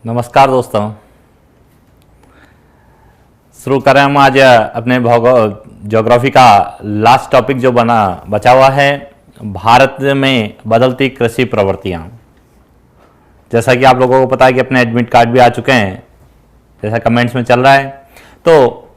नमस्कार दोस्तों। शुरू करें हम आज अपने ज्योग्राफी का लास्ट टॉपिक जो बचा हुआ है, भारत में बदलती कृषि प्रवृत्तियां। जैसा कि आप लोगों को पता है कि अपने एडमिट कार्ड भी आ चुके हैं, जैसा कमेंट्स में चल रहा है। तो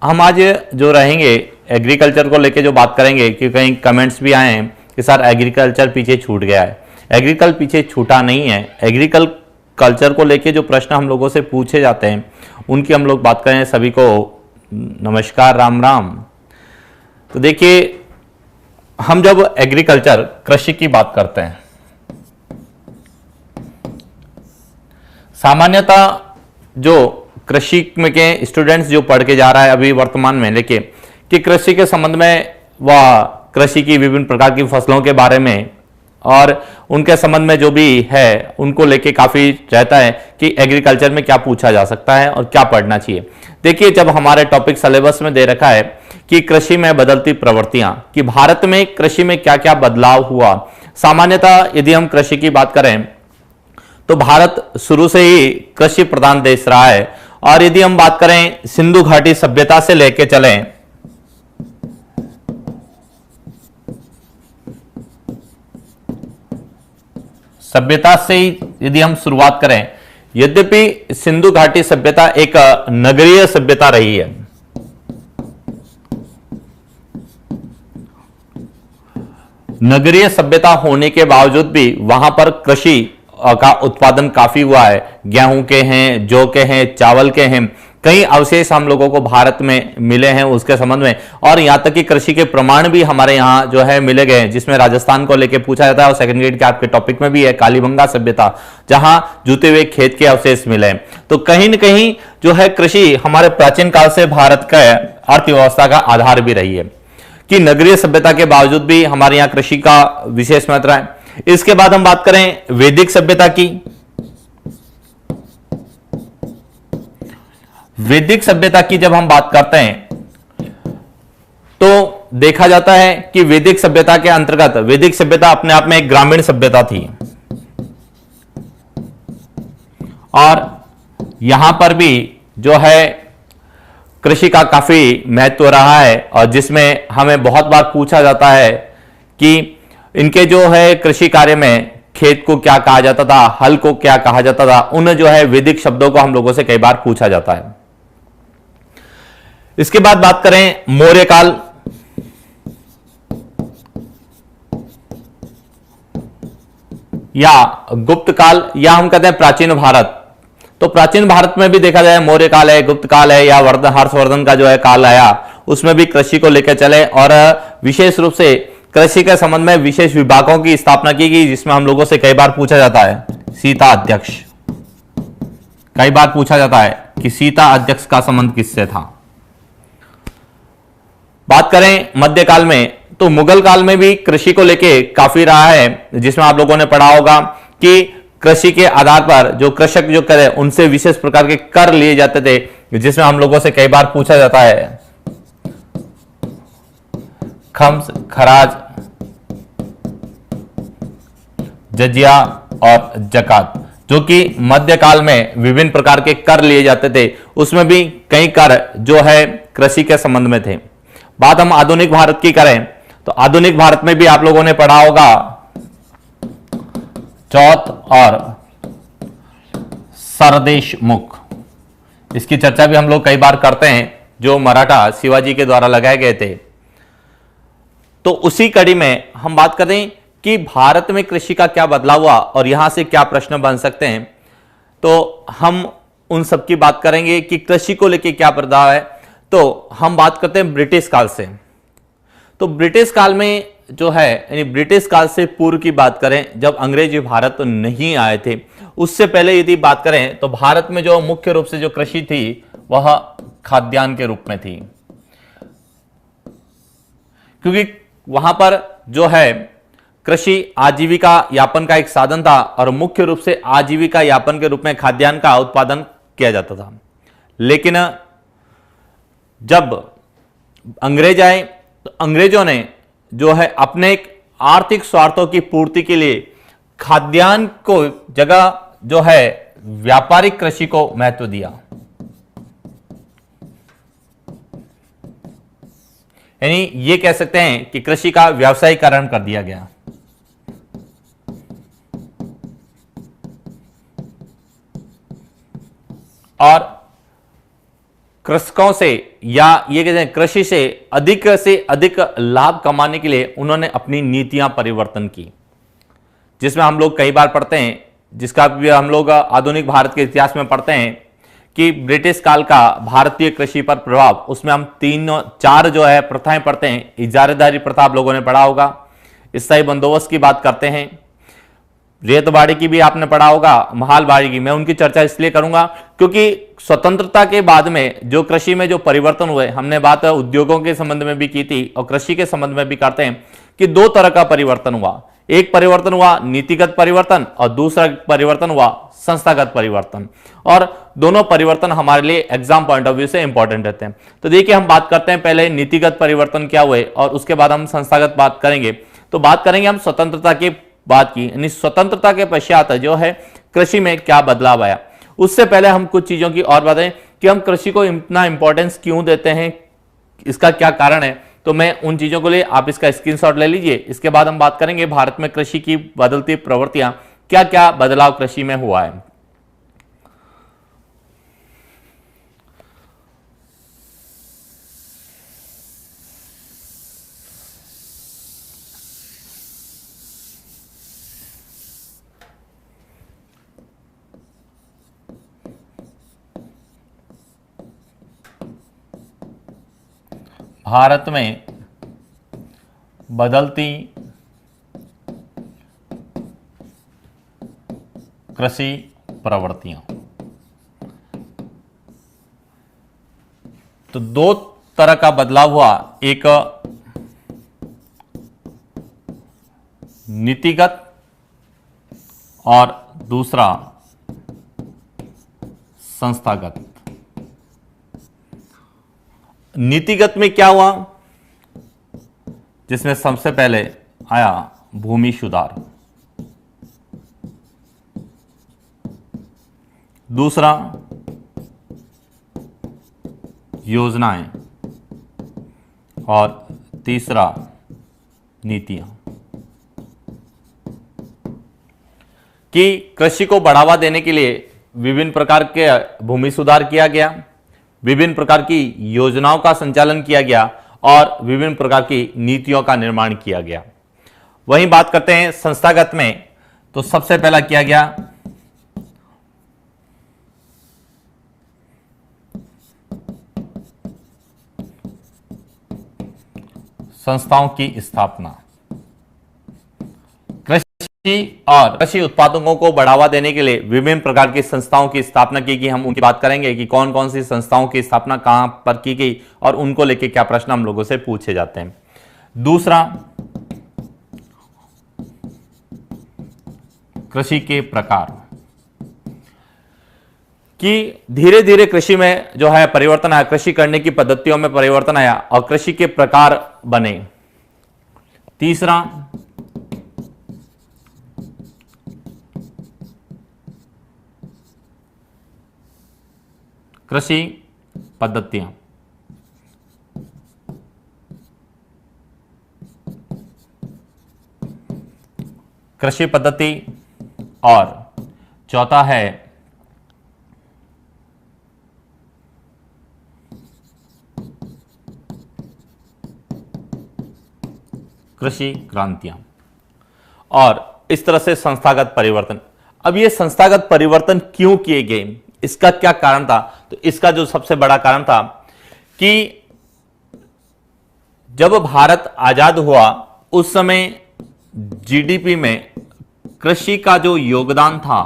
हम आज जो रहेंगे एग्रीकल्चर को लेके जो बात करेंगे, कि कहीं कमेंट्स भी आए हैं कि सर एग्रीकल्चर पीछे छूट गया है। एग्रीकल्चर पीछे छूटा नहीं है। एग्रीकल्चर को लेके जो प्रश्न हम लोगों से पूछे जाते हैं उनकी हम लोग बात करें। सभी को नमस्कार, राम राम। तो देखिए, हम जब एग्रीकल्चर कृषि की बात करते हैं, सामान्यतः जो कृषि में के स्टूडेंट्स जो पढ़ के जा रहा है अभी वर्तमान में लेके, कि कृषि के संबंध में वह कृषि की विभिन्न प्रकार की फसलों के बारे में और उनके संबंध में जो भी है उनको लेके काफ़ी रहता है कि एग्रीकल्चर में क्या पूछा जा सकता है और क्या पढ़ना चाहिए। देखिए, जब हमारे टॉपिक सिलेबस में दे रखा है कि कृषि में बदलती प्रवृत्तियां, कि भारत में कृषि में क्या क्या बदलाव हुआ। सामान्यतः यदि हम कृषि की बात करें तो भारत शुरू से ही कृषि प्रधान देश रहा है। और यदि हम बात करें सिंधु घाटी सभ्यता से लेके चलें, सभ्यता से ही यदि हम शुरुआत करें, यद्यपि सिंधु घाटी सभ्यता एक नगरीय सभ्यता रही है, नगरीय सभ्यता होने के बावजूद भी वहां पर कृषि का उत्पादन काफी हुआ है। गेहूं के हैं, जौ के हैं, चावल के हैं, कई अवशेष हम लोगों को भारत में मिले हैं उसके संबंध में। और यहां तक कि कृषि के प्रमाण भी हमारे यहां जो है मिले गए हैं, जिसमें राजस्थान को लेकर पूछा जाता है। और सेकंड ग्रेड के आपके टॉपिक में भी है कालीबंगा सभ्यता, जहां जूते हुए खेत के अवशेष मिले हैं। तो कहीं न कहीं जो है कृषि हमारे प्राचीन काल से भारत का अर्थव्यवस्था का आधार भी रही है, कि नगरीय सभ्यता के बावजूद भी हमारे यहां कृषि का विशेष महत्व है। इसके बाद हम बात करें वैदिक सभ्यता की। वैदिक सभ्यता की जब हम बात करते हैं तो देखा जाता है कि वैदिक सभ्यता के अंतर्गत, वैदिक सभ्यता अपने आप में एक ग्रामीण सभ्यता थी और यहां पर भी जो है कृषि का काफी महत्व रहा है। और जिसमें हमें बहुत बार पूछा जाता है कि इनके जो है कृषि कार्य में खेत को क्या कहा जाता था, हल को क्या कहा जाता था, उन जो है वैदिक शब्दों को हम लोगों से कई बार पूछा जाता है। इसके बाद बात करें मौर्य काल। या गुप्त काल, या हम कहते हैं प्राचीन भारत। तो प्राचीन भारत में भी देखा जाए मौर्य काल है, गुप्त काल है, या हर्षवर्धन का जो है काल आया, उसमें भी कृषि को लेकर चले। और विशेष रूप से कृषि के संबंध में विशेष विभागों की स्थापना की गई, जिसमें हम लोगों से कई बार पूछा जाता है सीता अध्यक्ष। कई बार पूछा जाता है कि सीता अध्यक्ष का संबंध किससे था। बात करें मध्यकाल में, तो मुगल काल में भी कृषि को लेके काफी रहा है, जिसमें आप लोगों ने पढ़ा होगा कि कृषि के आधार पर जो कृषक जो करे उनसे विशेष प्रकार के कर लिए जाते थे, जिसमें हम लोगों से कई बार पूछा जाता है खम्स, खराज, जजिया और जकात, जो कि मध्यकाल में विभिन्न प्रकार के कर लिए जाते थे। उसमें भी कई कर जो है कृषि के संबंध में थे। बात हम आधुनिक भारत की करें तो आधुनिक भारत में भी आप लोगों ने पढ़ा होगा चौथ और सरदेश मुख। इसकी चर्चा भी हम लोग कई बार करते हैं, जो मराठा शिवाजी के द्वारा लगाए गए थे। तो उसी कड़ी में हम बात करें कि भारत में कृषि का क्या बदलाव हुआ और यहां से क्या प्रश्न बन सकते हैं, तो हम उन सब की बात करेंगे कि कृषि को लेकर क्या बदलाव है। तो हम बात करते हैं ब्रिटिश काल से। तो ब्रिटिश काल में जो है, यानी ब्रिटिश काल से पूर्व की बात करें, जब अंग्रेज भारत नहीं आए थे, उससे पहले यदि बात करें तो भारत में जो मुख्य रूप से जो कृषि थी वह खाद्यान्न के रूप में थी, क्योंकि वहां पर जो है कृषि आजीविका यापन का एक साधन था और मुख्य रूप से आजीविका यापन के रूप में खाद्यान्न का उत्पादन किया जाता था। लेकिन जब अंग्रेज आए तो अंग्रेजों ने जो है अपने आर्थिक स्वार्थों की पूर्ति के लिए खाद्यान्न को जगह जो है व्यापारिक कृषि को महत्व दिया, यानी ये कह सकते हैं कि कृषि का व्यावसायीकरण कर दिया गया। और कृषकों से या ये कहते हैं कृषि से अधिक लाभ कमाने के लिए उन्होंने अपनी नीतियां परिवर्तन की, जिसमें हम लोग कई बार पढ़ते हैं, जिसका भी हम लोग आधुनिक भारत के इतिहास में पढ़ते हैं कि ब्रिटिश काल का भारतीय कृषि पर प्रभाव, उसमें हम 3-4 जो है प्रथाएं पढ़ते हैं। इजारेदारी प्रथा आप लोगों ने पढ़ा होगा, स्थायी बंदोबस्त की बात करते हैं, रेतबाड़ी की भी आपने पढ़ा होगा, महालबाड़ी की। मैं उनकी चर्चा इसलिए करूंगा क्योंकि स्वतंत्रता के बाद में जो कृषि में जो परिवर्तन हुए, हमने बात उद्योगों के संबंध में भी की थी और कृषि के संबंध में भी करते हैं कि 2 तरह का परिवर्तन हुआ। एक परिवर्तन हुआ नीतिगत परिवर्तन और दूसरा परिवर्तन हुआ संस्थागत परिवर्तन, और दोनों परिवर्तन हमारे लिए एग्जाम पॉइंट ऑफ व्यू से इंपॉर्टेंट रहते हैं। तो देखिए, हम बात करते हैं पहले नीतिगत परिवर्तन क्या हुए और उसके बाद हम संस्थागत बात करेंगे। तो बात करेंगे हम स्वतंत्रता की बात की, यानी स्वतंत्रता के पश्चात जो है कृषि में क्या बदलाव आया। उससे पहले हम कुछ चीजों की और बताएं कि हम कृषि को इतना इंपॉर्टेंस क्यों देते हैं, इसका क्या कारण है। तो मैं उन चीजों को लिए आप इसका स्क्रीनशॉट ले लीजिए। इसके बाद हम बात करेंगे भारत में कृषि की बदलती प्रवृत्तियां, क्या क्या बदलाव कृषि में हुआ है। भारत में बदलती कृषि प्रवृत्तियां, तो 2 तरह का बदलाव हुआ, एक नीतिगत और दूसरा संस्थागत। नीतिगत में क्या हुआ, जिसमें सबसे पहले आया भूमि सुधार, दूसरा योजनाएं और तीसरा नीतियां। कि कृषि को बढ़ावा देने के लिए विभिन्न प्रकार के भूमि सुधार किया गया, विभिन्न प्रकार की योजनाओं का संचालन किया गया और विभिन्न प्रकार की नीतियों का निर्माण किया गया। वहीं बात करते हैं संस्थागत में, तो सबसे पहला किया गया संस्थाओं की स्थापना। कृषि और कृषि उत्पादकों को बढ़ावा देने के लिए विभिन्न प्रकार की संस्थाओं की स्थापना की गई। हम उनकी बात करेंगे कि कौन कौन सी संस्थाओं की स्थापना कहां पर की गई और उनको लेके क्या प्रश्न हम लोगों से पूछे जाते हैं। दूसरा, कृषि के प्रकार, कि धीरे धीरे कृषि में जो है परिवर्तन आया, कृषि करने की पद्धतियों में परिवर्तन आया और कृषि के प्रकार बने। तीसरा, कृषि पद्धतियां, कृषि पद्धति, और चौथा है कृषि क्रांतियां। और इस तरह से संस्थागत परिवर्तन। अब ये संस्थागत परिवर्तन क्यों किए गए, इसका क्या कारण था? तो इसका जो सबसे बड़ा कारण था कि जब भारत आजाद हुआ उस समय जीडीपी में कृषि का जो योगदान था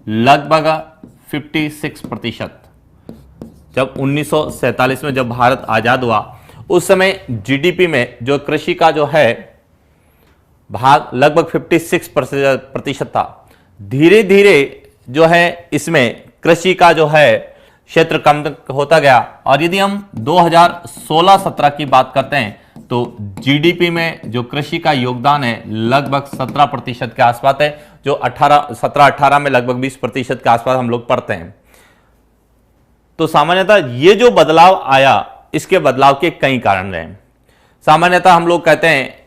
लगभग 56%। जब 1947 में जब भारत आजाद हुआ उस समय जीडीपी में जो कृषि का जो है भाग लगभग 56% था। धीरे धीरे जो है इसमें कृषि का जो है क्षेत्र कम होता गया और यदि हम 2016-17 की बात करते हैं तो जीडीपी में जो कृषि का योगदान है लगभग 17% के आसपास है, जो 17-18 में लगभग 20% के आसपास हम लोग पढ़ते हैं। तो सामान्यतः ये जो बदलाव आया, इसके बदलाव के कई कारण रहे। सामान्यतः हम लोग कहते हैं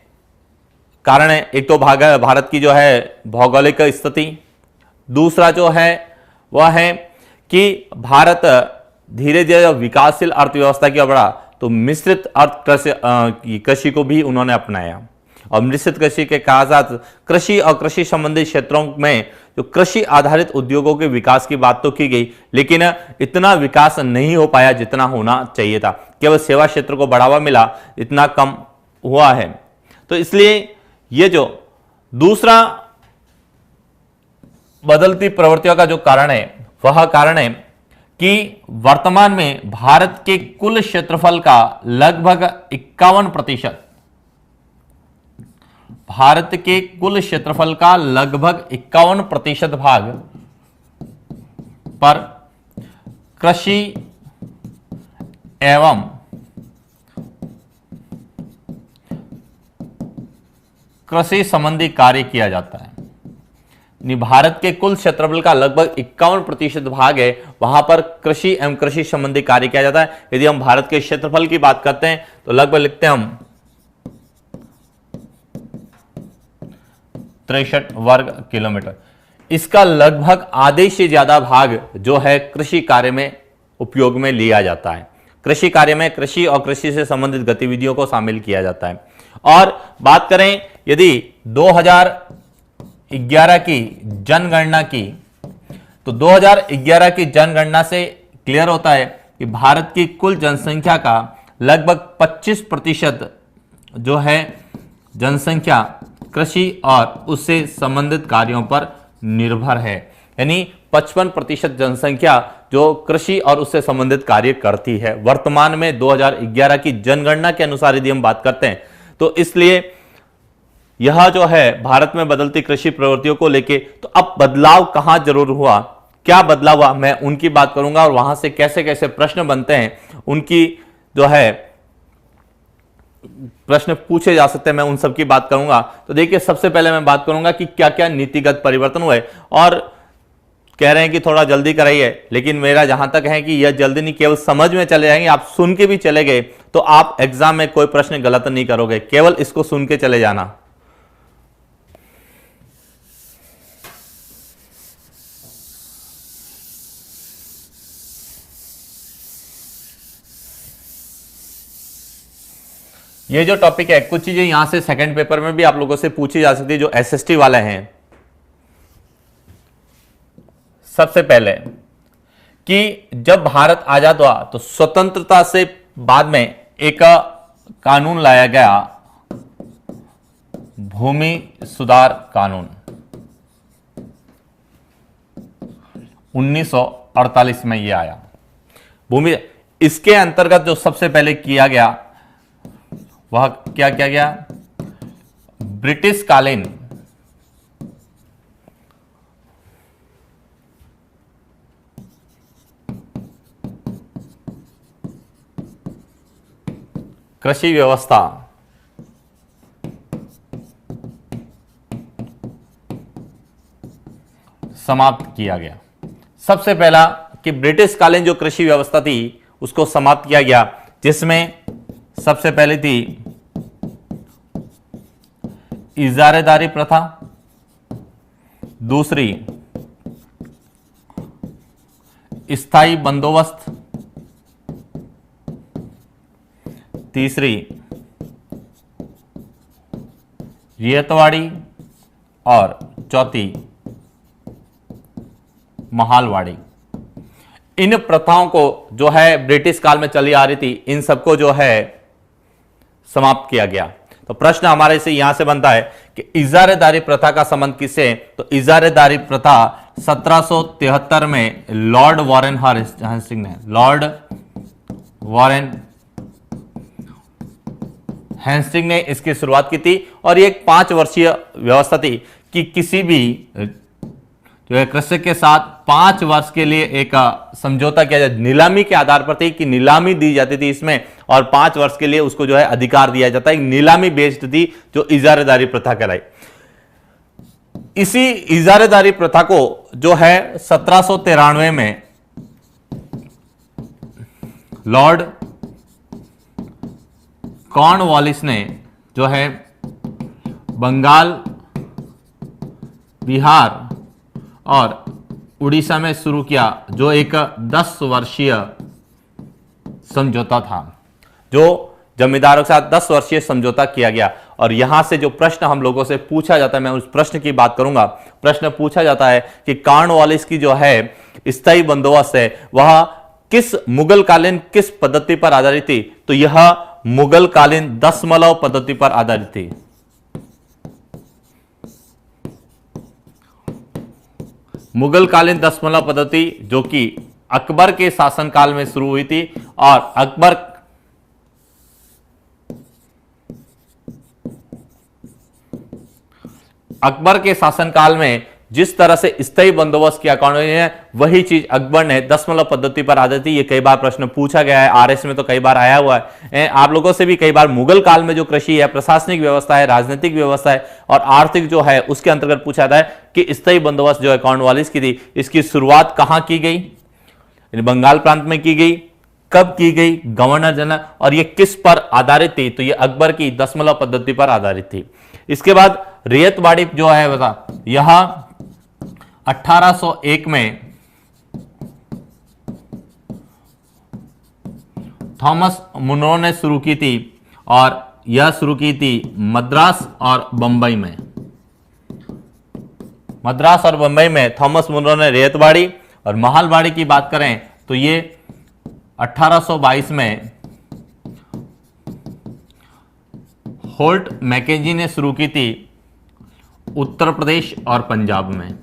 कारण है, एक तो भारत की जो है भौगोलिक स्थिति, दूसरा जो है वह है कि भारत धीरे धीरे विकासशील अर्थव्यवस्था की ओर बढ़ा, तो मिश्रित कृषि को भी उन्होंने अपनाया। और मिश्रित कृषि के साथ कृषि और कृषि संबंधित क्षेत्रों में जो कृषि आधारित उद्योगों के विकास की बात तो की गई, लेकिन इतना विकास नहीं हो पाया जितना होना चाहिए था। केवल सेवा क्षेत्र को बढ़ावा मिला, इतना कम हुआ है। तो इसलिए ये जो दूसरा बदलती प्रवृत्तियों का जो कारण है, वह कारण है कि वर्तमान में भारत के कुल क्षेत्रफल का लगभग 51%, भारत के कुल क्षेत्रफल का लगभग 51% भाग पर कृषि एवं कृषि संबंधी कार्य किया जाता है। भारत के कुल क्षेत्रफल का लगभग 51% भाग है, वहां पर कृषि एवं कृषि संबंधी कार्य किया जाता है। यदि हम भारत के क्षेत्रफल की बात करते हैं तो लगभग लिखते हैं हम 63 वर्ग किलोमीटर। इसका लगभग आधे से ज्यादा भाग जो है कृषि कार्य में उपयोग में लिया जाता है। कृषि कार्य में कृषि और कृषि से संबंधित गतिविधियों को शामिल किया जाता है। और बात करें यदि 2011 की जनगणना की, तो 2011 की जनगणना से क्लियर होता है कि भारत की कुल जनसंख्या का लगभग 25% जो है जनसंख्या कृषि और उससे संबंधित कार्यों पर निर्भर है। यानी 55% जनसंख्या जो कृषि और उससे संबंधित कार्य करती है वर्तमान में 2011 की जनगणना के अनुसार यदि हम बात करते हैं। तो इसलिए यह जो है भारत में बदलती कृषि प्रवृत्तियों को लेके, तो अब बदलाव कहां जरूर हुआ, क्या बदलाव हुआ, मैं उनकी बात करूंगा और वहां से कैसे कैसे प्रश्न बनते हैं, उनकी जो है प्रश्न पूछे जा सकते हैं, मैं उन सब की बात करूंगा। तो देखिए सबसे पहले मैं बात करूंगा कि क्या क्या नीतिगत परिवर्तन हुए। और कह रहे हैं कि थोड़ा जल्दी कराइए, लेकिन मेरा जहां तक है कि यह जल्दी नहीं, केवल समझ में चले जाएंगे। आप सुन के भी चले गए तो आप एग्जाम में कोई प्रश्न गलत नहीं करोगे, केवल इसको सुन के चले जाना। ये जो टॉपिक है, कुछ चीजें यहां से सेकंड पेपर में भी आप लोगों से पूछी जा सकती है जो एसएसटी वाले हैं। सबसे पहले कि जब भारत आजाद हुआ तो स्वतंत्रता से बाद में एक कानून लाया गया, भूमि सुधार कानून 1948 में यह आया। भूमि, इसके अंतर्गत जो सबसे पहले किया गया वह क्या किया गया, ब्रिटिश कालीन कृषि व्यवस्था समाप्त किया गया। सबसे पहला कि ब्रिटिश कालीन जो कृषि व्यवस्था थी उसको समाप्त किया गया, जिसमें सबसे पहले थी इजारेदारी प्रथा, दूसरी स्थायी बंदोबस्त, तीसरी रियतवाड़ी और चौथी महालवाड़ी। इन प्रथाओं को जो है ब्रिटिश काल में चली आ रही थी, इन सबको जो है समाप्त किया गया। तो प्रश्न हमारे से यहां से बनता है कि इजारेदारी प्रथा का संबंध किससे है? तो इजारेदारी प्रथा 1773 में लॉर्ड वॉरेन हेस्टिंग ने, लॉर्ड वॉरेन हेस्टिंग ने इसकी शुरुआत की थी। और ये एक 5 वर्षीय व्यवस्था थी कि किसी भी जो है कृषक के साथ 5 वर्ष के लिए एक समझौता किया जाता, नीलामी के आधार पर थी कि नीलामी दी जाती थी इसमें, और 5 वर्ष के लिए उसको जो है अधिकार दिया जाता है। नीलामी बेस्ड थी जो इजारेदारी प्रथा कहलाई। इसी इजारेदारी प्रथा को जो है 1793 में लॉर्ड कॉर्नवालिस ने जो है बंगाल, बिहार और उड़ीसा में शुरू किया, जो एक 10 वर्षीय समझौता था, जो जमींदारों के साथ 10 वर्षीय समझौता किया गया। और यहां से जो प्रश्न हम लोगों से पूछा जाता है, मैं उस प्रश्न की बात करूंगा। प्रश्न पूछा जाता है कि कॉर्नवालिस की जो है स्थायी बंदोबस्त है वह किस मुगल कालीन किस पद्धति पर आधारित थी? तो यह मुगल कालीन दशमलव पद्धति पर आधारित थी। मुगल कालीन दशमलव पद्धति जो कि अकबर के शासनकाल में शुरू हुई थी, और अकबर के शासनकाल में जिस तरह से स्थायी बंदोबस्त किया कॉर्नवालिस ने, वही चीज अकबर ने दशमलव पद्धति पर आधारित थी। ये कई बार प्रश्न पूछा गया है, आरएस में तो कई बार आया हुआ है। आप लोगों से भी कई बार मुगल काल में जो कृषि है, प्रशासनिक व्यवस्था है, राजनीतिक व्यवस्था है और आर्थिक जो है उसके अंतर्गत पूछा जाता है कि स्थायी बंदोबस्त जो है कॉर्नवालिस की थी, इसकी शुरुआत कहां की गई? बंगाल प्रांत में की गई। कब की गई? Governor general. और ये किस पर आधारित थी? तो ये अकबर की दशमलव पद्धति पर आधारित थी। इसके बाद रेतवाड़ी जो है बता, यहां 1801 में थॉमस मुनरो ने शुरू की थी, और यह शुरू की थी मद्रास और बंबई में। मद्रास और बंबई में थॉमस मुनरो ने रेतवाड़ी। और महालवाड़ी की बात करें तो ये 1822 में होल्ट मैकेंजी ने शुरू की थी उत्तर प्रदेश और पंजाब में।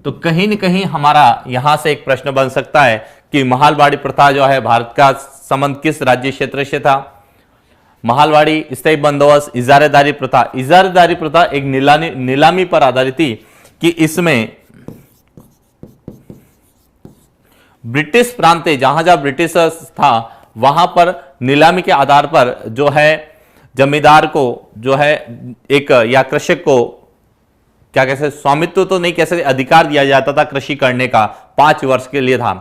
तो कहीं न कहीं हमारा यहां से एक प्रश्न बन सकता है कि महालवाड़ी प्रथा जो है भारत का संबंध किस राज्य क्षेत्र से था? महालवाड़ी, स्थायी बंदोबस्त, इजारेदारी प्रथा। इजारेदारी प्रथा एक नीलामी पर आधारित थी कि इसमें ब्रिटिश प्रांत जहां जहां ब्रिटिश था वहां पर नीलामी के आधार पर जो है जमींदार को जो है एक या कृषक को क्या कह सकते, स्वामित्व तो नहीं कह सकते, अधिकार दिया जाता था कृषि करने का 5 वर्ष के लिए था।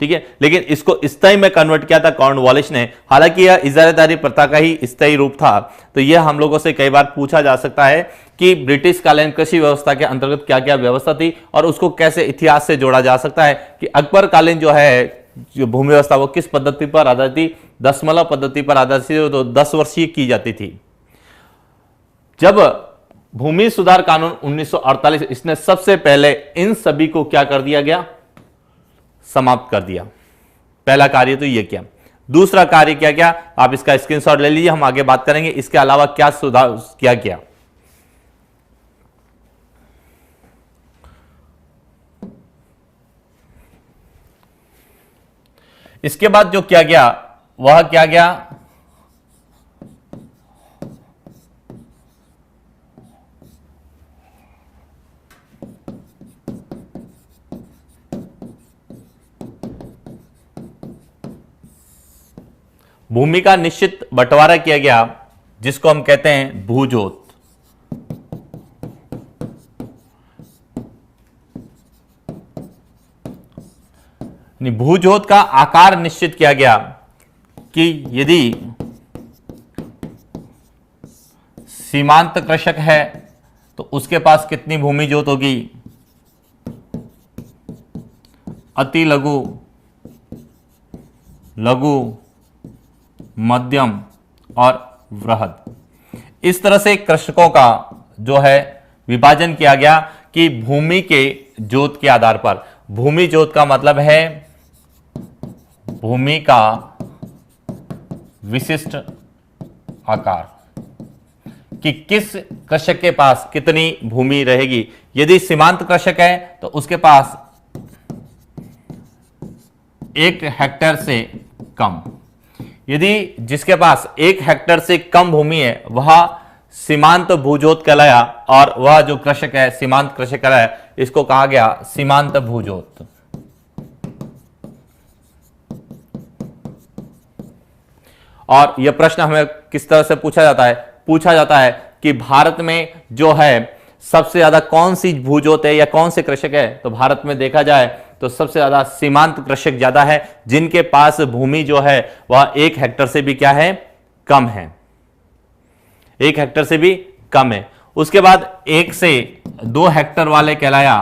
ठीक है, लेकिन इसको स्थायी में कन्वर्ट किया था कॉर्नवालिस ने। हालांकि यह इजारेदारी प्रथा का ही स्थायी रूप था। तो यह हम लोगों से कई बार पूछा जा सकता है कि ब्रिटिश कालीन कृषि व्यवस्था के अंतर्गत क्या क्या व्यवस्था थी और उसको कैसे इतिहास से जोड़ा जा सकता है कि अकबर कालीन जो है जो भूमि व्यवस्था वो किस पद्धति पर आधारित थी? दशमलव पद्धति पर आधारित थी, तो 10 वर्षीय की जाती थी। जब भूमि सुधार कानून 1948, इसने सबसे पहले इन सभी को क्या कर दिया गया? समाप्त कर दिया। पहला कार्य तो ये किया। दूसरा कार्य क्या किया? आप इसका स्क्रीनशॉट ले लीजिए, हम आगे बात करेंगे इसके अलावा क्या सुधार क्या किया। इसके बाद जो किया गया वह क्या गया? भूमि का निश्चित बंटवारा किया गया जिसको हम कहते हैं भूजोत। भूजोत का आकार निश्चित किया गया कि यदि सीमांत कृषक है तो उसके पास कितनी भूमि जोत होगी? अति लघु, लघु, मध्यम और वृहद। इस तरह से कृषकों का जो है विभाजन किया गया कि भूमि के जोत के आधार पर। भूमि जोत का मतलब है भूमि का विशिष्ट आकार, कि किस कृषक के पास कितनी भूमि रहेगी। यदि सीमांत कृषक है तो उसके पास 1 हेक्टेयर से कम, यदि जिसके पास 1 हेक्टेयर से कम भूमि है वह सीमांत भूजोत कहलाया, और वह जो कृषक है सीमांत कृषक कहलाया, इसको कहा गया सीमांत भूजोत। और यह प्रश्न हमें किस तरह से पूछा जाता है? पूछा जाता है कि भारत में जो है सबसे ज्यादा कौन सी भूजोत है या कौन से कृषक है? तो भारत में देखा जाए तो सबसे ज्यादा सीमांत कृषक ज्यादा है, जिनके पास भूमि जो है वह 1 हेक्टेयर से भी क्या है? कम है, 1 हेक्टेयर से भी कम है। उसके बाद 1 से 2 हेक्टेयर वाले कहलाया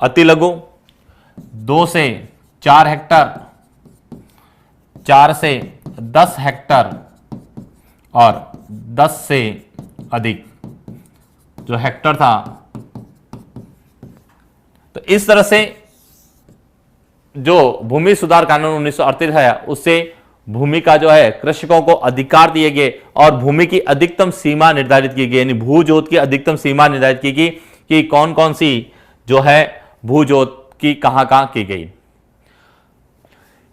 अति लघु, 2 से 4 हेक्टेयर, 4 से 10 हेक्टेयर और 10 से अधिक जो हेक्टेयर था। तो इस तरह से जो भूमि सुधार कानून 1938 है, उससे भूमि का जो है कृषकों को अधिकार दिए गए और भूमि की अधिकतम सीमा निर्धारित की गई, यानी भूजोत की अधिकतम सीमा निर्धारित की गई कि कौन कौन सी जो है भूजोत की कहां कहां की गई।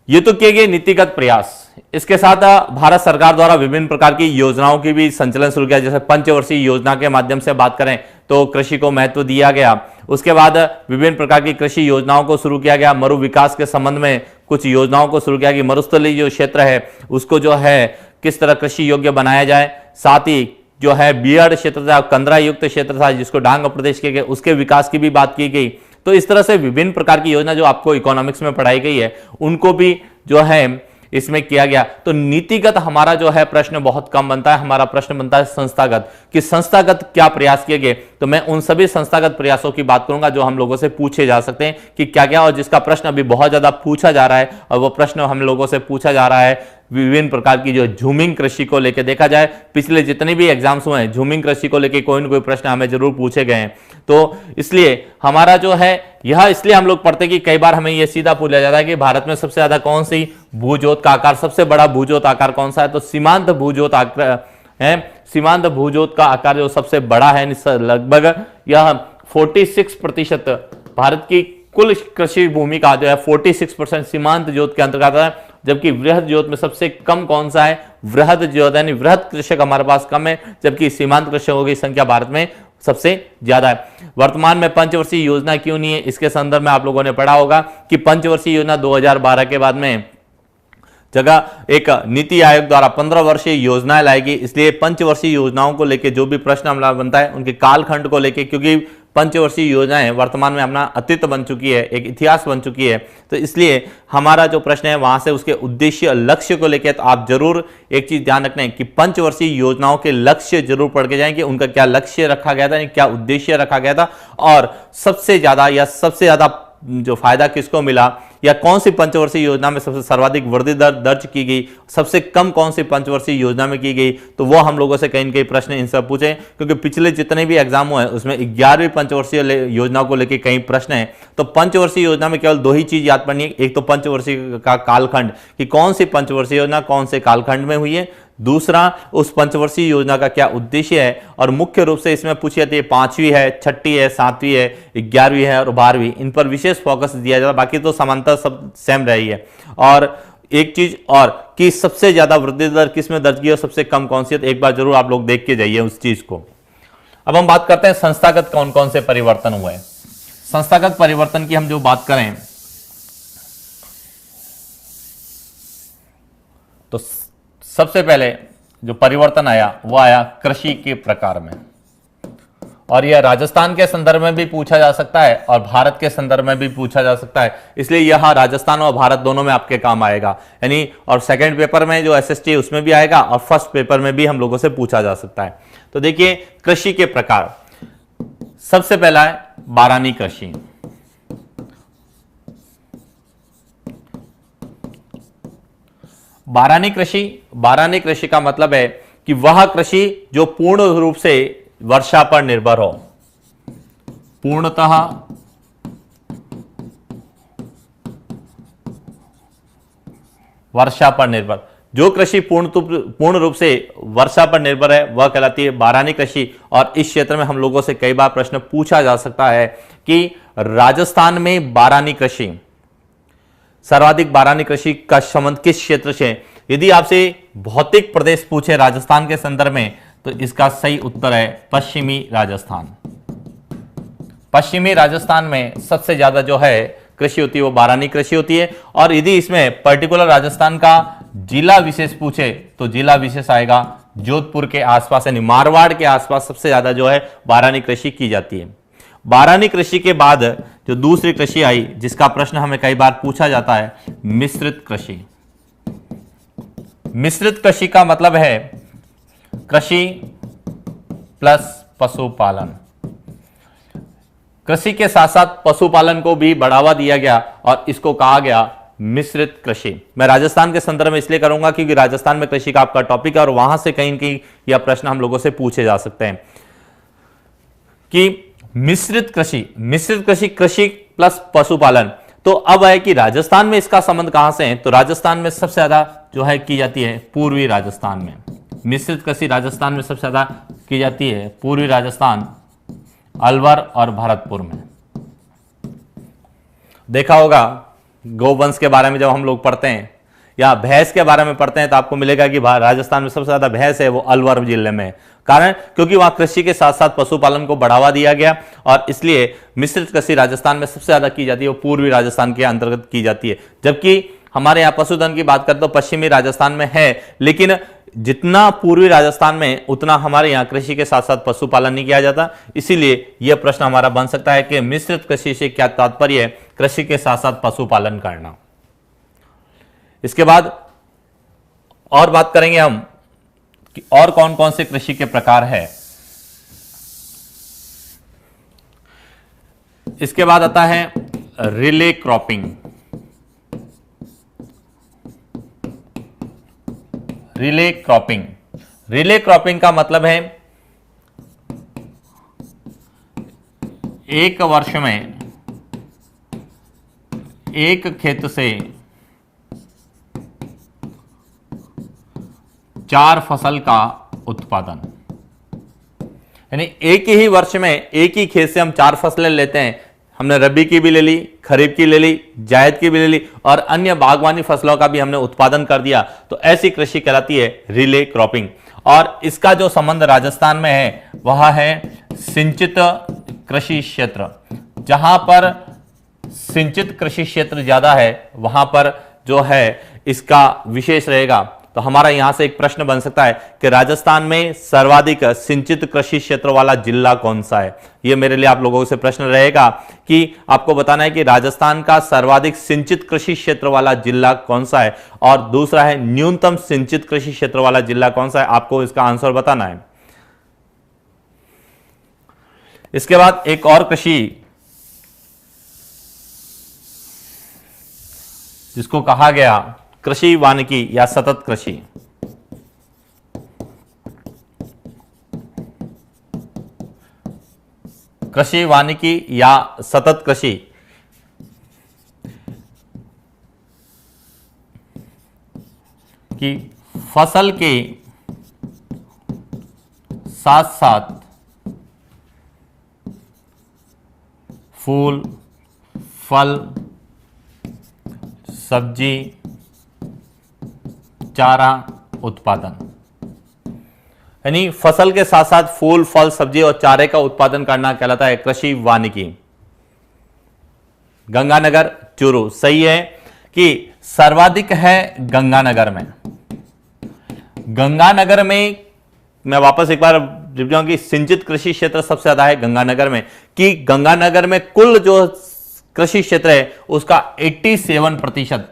ये तो किए गए नीतिगत प्रयास। इसके साथ भारत सरकार द्वारा विभिन्न प्रकार की योजनाओं की भी संचालन शुरू किया, जैसे पंचवर्षीय योजना के माध्यम से बात करें तो कृषि को महत्व दिया गया। उसके बाद विभिन्न प्रकार की कृषि योजनाओं को शुरू किया गया। मरु विकास के संबंध में कुछ योजनाओं को शुरू किया कि मरुस्थलीय जो क्षेत्र है उसको जो है किस तरह कृषि योग्य बनाया जाए। साथ ही जो है बीहड़ क्षेत्र था, कंदरा युक्त क्षेत्र था जिसको डांग प्रदेश के उसके विकास की भी बात की गई। तो इस तरह से विभिन्न प्रकार की योजना जो आपको इकोनॉमिक्स में पढ़ाई गई है उनको भी जो है इसमें किया गया। तो नीतिगत हमारा जो है प्रश्न बहुत कम बनता है, हमारा प्रश्न बनता है संस्थागत, कि संस्थागत क्या प्रयास किए गए। तो मैं उन सभी संस्थागत प्रयासों की बात करूंगा जो हम लोगों से पूछे जा सकते हैं कि क्या क्या, और जिसका प्रश्न अभी बहुत ज्यादा पूछा जा रहा है और वो प्रश्न हम लोगों से पूछा जा रहा है विभिन्न प्रकार की जो झूमिंग कृषि को लेकर। देखा जाए पिछले जितने भी एग्जाम्स हुए हैं झूमिंग कृषि को लेकर कोई ना कोई प्रश्न हमें जरूर पूछे गए हैं। तो इसलिए हमारा जो है यह इसलिए हम लोग पढ़ते कि कई बार हमें यह सीधा पूछा जाता है कि भारत में सबसे ज्यादा कौन सी भूजोत का आकार, सबसे बड़ा भूजोत आकार कौन सा है? तो सीमांत भूजोत आकार है। सीमांत भूजोत का आकार जो सबसे बड़ा है, लगभग यह 46% भारत की कुल कृषि भूमि का जो है 46% सीमांत जोत के अंतर्गत है। जबकि वृहद जोत में सबसे कम कौन सा है? वृहद जोत, यानी वृहद कृषक हमारे पास कम है, जबकि सीमांत कृषकों की संख्या भारत में सबसे ज्यादा है। वर्तमान में पंचवर्षीय योजना क्यों नहीं है? इसके संदर्भ में आप लोगों ने पढ़ा होगा कि पंचवर्षीय योजना 2012 के बाद में जगह एक नीति आयोग द्वारा 15 वर्षीय योजनाएं लाएगी, इसलिए पंचवर्षीय योजनाओं को लेकर जो भी प्रश्न हमारा बनता है उनके कालखंड को लेकर, क्योंकि पंचवर्षीय योजनाएं वर्तमान में अपना अतीत बन चुकी है, एक इतिहास बन चुकी है। तो इसलिए हमारा जो प्रश्न है वहां से उसके उद्देश्य लक्ष्य को लेकर तो आप जरूर एक चीज ध्यान रखें कि पंचवर्षीय योजनाओं के लक्ष्य जरूर पढ़ के जाएं कि उनका क्या लक्ष्य रखा गया था, क्या उद्देश्य रखा गया था, और सबसे ज्यादा जो फायदा किसको मिला, या कौन सी पंचवर्षीय योजना में सबसे सर्वाधिक वृद्धि दर दर्ज की गई, सबसे कम कौन सी पंचवर्षीय योजना में की गई। तो वो हम लोगों से कहीं न कहीं प्रश्न इन सब पूछे, क्योंकि पिछले जितने भी एग्जाम हुए हैं उसमें 11वीं पंचवर्षीय योजना को लेकर कई प्रश्न हैं। तो पंचवर्षीय योजना में केवल 2 ही चीज याद पड़नी है, एक तो पंचवर्षीय का कालखंड कि कौन सी पंचवर्षीय योजना कौन से कालखंड में हुई है, दूसरा उस पंचवर्षीय योजना का क्या उद्देश्य है, और मुख्य रूप से इसमें पूछी जाती है 5वीं है, 6ठी है, 7वीं है, 11वीं है और 12वीं, इन पर विशेष फोकस दिया जाता है। बाकी तो समांतर सब सेम रही है। और एक चीज और कि सबसे ज्यादा वृद्धि दर किस में दर्ज की और सबसे कम कौन सी है, तो एक बार जरूर आप लोग देख के जाइए उस चीज को। अब हम बात करते हैं संस्थागत कौन कौन से परिवर्तन हुए। संस्थागत परिवर्तन की हम जो बात करें तो सबसे पहले जो परिवर्तन आया वो आया कृषि के प्रकार में, और यह राजस्थान के संदर्भ में भी पूछा जा सकता है और भारत के संदर्भ में भी पूछा जा सकता है, इसलिए यह राजस्थान और भारत दोनों में आपके काम आएगा। यानी और सेकंड पेपर में जो एसएसटी उसमें भी आएगा और फर्स्ट पेपर में भी हम लोगों से पूछा जा सकता है। तो देखिए कृषि के प्रकार, सबसे पहला है बारानी कृषि। बारानी कृषि का मतलब है कि वह कृषि जो पूर्ण रूप से वर्षा पर निर्भर हो, पूर्णतः वर्षा पर निर्भर, जो कृषि पूर्ण रूप से वर्षा पर निर्भर है वह कहलाती है बारानी कृषि। और इस क्षेत्र में हम लोगों से कई बार प्रश्न पूछा जा सकता है कि राजस्थान में बारानी कृषि, सर्वाधिक बारानी कृषि का संबंध किस क्षेत्र से? यदि आपसे भौतिक प्रदेश पूछे राजस्थान के संदर्भ में तो इसका सही उत्तर है पश्चिमी राजस्थान। पश्चिमी राजस्थान में सबसे ज्यादा जो है कृषि होती है वो बारानी कृषि होती है। और यदि इसमें पर्टिकुलर राजस्थान का जिला विशेष पूछे तो जिला विशेष आएगा जोधपुर के आसपास, यानी मारवाड़ के आसपास सबसे ज्यादा जो है बारानी कृषि की जाती है। बारानी कृषि के बाद जो दूसरी कृषि आई जिसका प्रश्न हमें कई बार पूछा जाता है, मिश्रित कृषि। मिश्रित कृषि का मतलब है कृषि प्लस पशुपालन। कृषि के साथ साथ पशुपालन को भी बढ़ावा दिया गया और इसको कहा गया मिश्रित कृषि। मैं राजस्थान के संदर्भ में इसलिए करूंगा क्योंकि राजस्थान में कृषि का आपका टॉपिक है और वहां से कहीं न कहीं यह प्रश्न हम लोगों से पूछे जा सकते हैं कि मिश्रित कृषि कृषि प्लस पशुपालन। तो अब है कि राजस्थान में इसका संबंध कहां से है, तो राजस्थान में सबसे ज्यादा जो है की जाती है पूर्वी राजस्थान में। मिश्रित कृषि राजस्थान में सबसे ज्यादा की जाती है पूर्वी राजस्थान, अलवर और भरतपुर में। देखा होगा गोवंश के बारे में जब हम लोग पढ़ते हैं या भैंस के बारे में पढ़ते हैं तो आपको मिलेगा कि राजस्थान में सबसे ज्यादा भैंस है वो अलवर जिले में। कारण क्योंकि वहां कृषि के साथ साथ पशुपालन को बढ़ावा दिया गया और इसलिए मिश्रित कृषि राजस्थान में सबसे ज्यादा की जाती है वो पूर्वी राजस्थान के अंतर्गत की जाती है। जबकि हमारे यहाँ पशुधन की बात करें तो पश्चिमी राजस्थान में है, लेकिन जितना पूर्वी राजस्थान में उतना हमारे यहाँ कृषि के साथ साथ पशुपालन नहीं किया जाता। इसीलिए यह प्रश्न हमारा बन सकता है कि मिश्रित कृषि से क्या तात्पर्य है, कृषि के साथ साथ पशुपालन करना। इसके बाद और बात करेंगे हम कि और कौन कौन से कृषि के प्रकार है। इसके बाद आता है relay cropping. Relay cropping, relay cropping का मतलब है एक वर्ष में एक खेत से 4 फसल का उत्पादन, यानी एक ही वर्ष में एक ही खेत से हम 4 फसलें लेते हैं। हमने रबी की भी ले ली, खरीफ की ले ली, जायद की भी ले ली और अन्य बागवानी फसलों का भी हमने उत्पादन कर दिया, तो ऐसी कृषि कहलाती है रिले क्रॉपिंग। और इसका जो संबंध राजस्थान में है वह है सिंचित कृषि क्षेत्र। जहां पर सिंचित कृषि क्षेत्र ज्यादा है वहां पर जो है इसका विशेष रहेगा। तो हमारा यहां से एक प्रश्न बन सकता है कि राजस्थान में सर्वाधिक सिंचित कृषि क्षेत्र वाला जिला कौन सा है। यह मेरे लिए आप लोगों से प्रश्न रहेगा कि आपको बताना है कि राजस्थान का सर्वाधिक सिंचित कृषि क्षेत्र वाला जिला कौन सा है और दूसरा है न्यूनतम सिंचित कृषि क्षेत्र वाला जिला कौन सा है। आपको इसका आंसर बताना है। इसके बाद एक और कृषि जिसको कहा गया कृषि वानिकी या सतत कृषि। कृषि वानिकी या सतत कृषि कि फसल के साथ साथ फूल, फल, सब्जी, चारा उत्पादन, यानी फसल के साथ साथ फूल, फल, सब्जी और चारे का उत्पादन करना कहलाता है कृषि वानिकी। गंगानगर, चूरू सही है कि सर्वाधिक है गंगानगर में। गंगानगर में मैं वापस एक बार रिपीट करूंगा कि सिंचित कृषि क्षेत्र सबसे ज्यादा है गंगानगर में, कि गंगानगर में कुल जो कृषि क्षेत्र है उसका 87%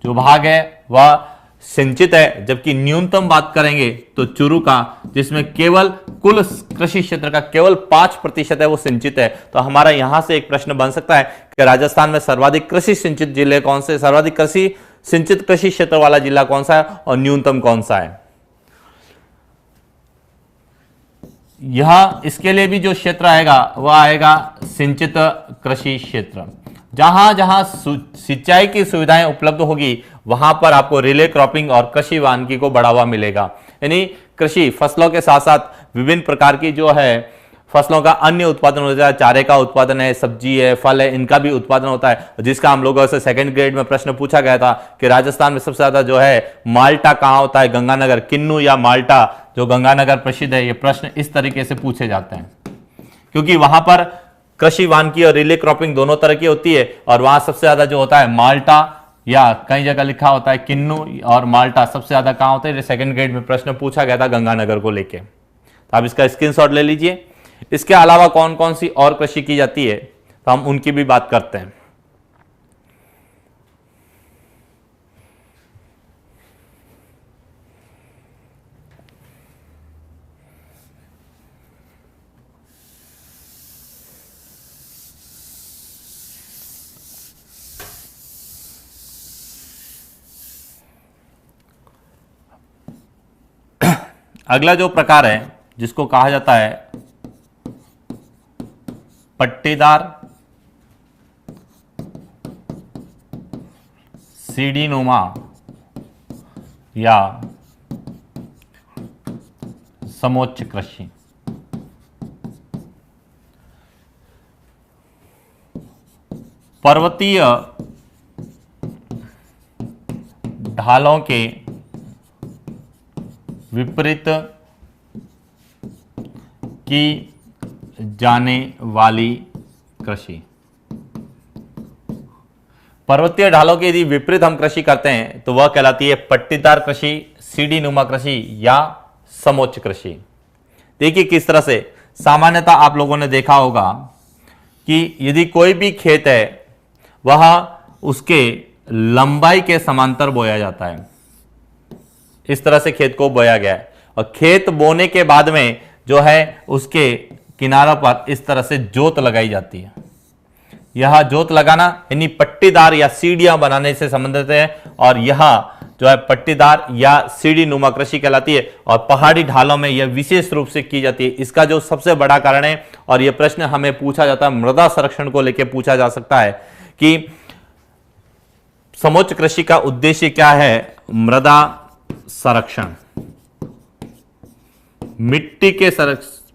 जो भाग है वह सिंचित है। जबकि न्यूनतम बात करेंगे तो चूरू का, जिसमें केवल कुल कृषि क्षेत्र का केवल 5% है वो सिंचित है। तो हमारा यहां से एक प्रश्न बन सकता है कि राजस्थान में सर्वाधिक कृषि सिंचित जिले कौन से, सर्वाधिक कृषि सिंचित कृषि क्षेत्र वाला जिला कौन सा है और न्यूनतम कौन सा है। यह इसके लिए भी जो क्षेत्र आएगा वह आएगा सिंचित कृषि क्षेत्र। जहां जहां सिंचाई की सुविधाएं उपलब्ध होगी वहां पर आपको रिले क्रॉपिंग और कृषि वानिकी को बढ़ावा मिलेगा। यानी कृषि फसलों के साथ साथ विभिन्न प्रकार की जो है फसलों का अन्य उत्पादन होता है, चारे का उत्पादन है, सब्जी है, फल है, इनका भी उत्पादन होता है, जिसका हम लोगों से सेकंड ग्रेड में प्रश्न पूछा गया था कि राजस्थान में सबसे ज्यादा जो है माल्टा कहां होता है, गंगानगर, किन्नू या माल्टा जो गंगानगर प्रसिद्ध है। ये प्रश्न इस तरीके से पूछे जाते हैं क्योंकि वहां पर कृषि वानिकी और रिले क्रॉपिंग दोनों तरह की होती है और वहां सबसे ज्यादा जो होता है माल्टा, या कई जगह लिखा होता है किन्नू और माल्टा सबसे ज्यादा कहां होते हैं। सेकंड ग्रेड में प्रश्न पूछा गया था गंगानगर को लेके, तो आप इसका स्क्रीनशॉट ले लीजिए। इसके अलावा कौन कौन सी और कृषि की जाती है तो हम उनकी भी बात करते हैं। अगला जो प्रकार है जिसको कहा जाता है पट्टीदार सीढ़ी नुमा या समोच्च कृषि। पर्वतीय ढालों के विपरीत की जाने वाली कृषि। पर्वतीय ढालों के यदि विपरीत हम कृषि करते हैं तो वह कहलाती है पट्टीदार कृषि, सीढ़ी नुमा कृषि या समोच्च कृषि। देखिए किस तरह से सामान्यतः आप लोगों ने देखा होगा कि यदि कोई भी खेत है वह उसके लंबाई के समांतर बोया जाता है। इस तरह से खेत को बोया गया है और खेत बोने के बाद में जो है उसके किनारों पर इस तरह से जोत लगाई जाती है। यह जोत लगाना यानी पट्टीदार या सीढ़ियां बनाने से संबंधित है और यह जो है पट्टीदार या सीढ़ी नुमा कृषि कहलाती है और पहाड़ी ढालों में यह विशेष रूप से की जाती है। इसका जो सबसे बड़ा कारण है और यह प्रश्न हमें पूछा जाता है, मृदा संरक्षण को लेकर पूछा जा सकता है कि समोच्च कृषि का उद्देश्य क्या है। मृदा संरक्षण, मिट्टी के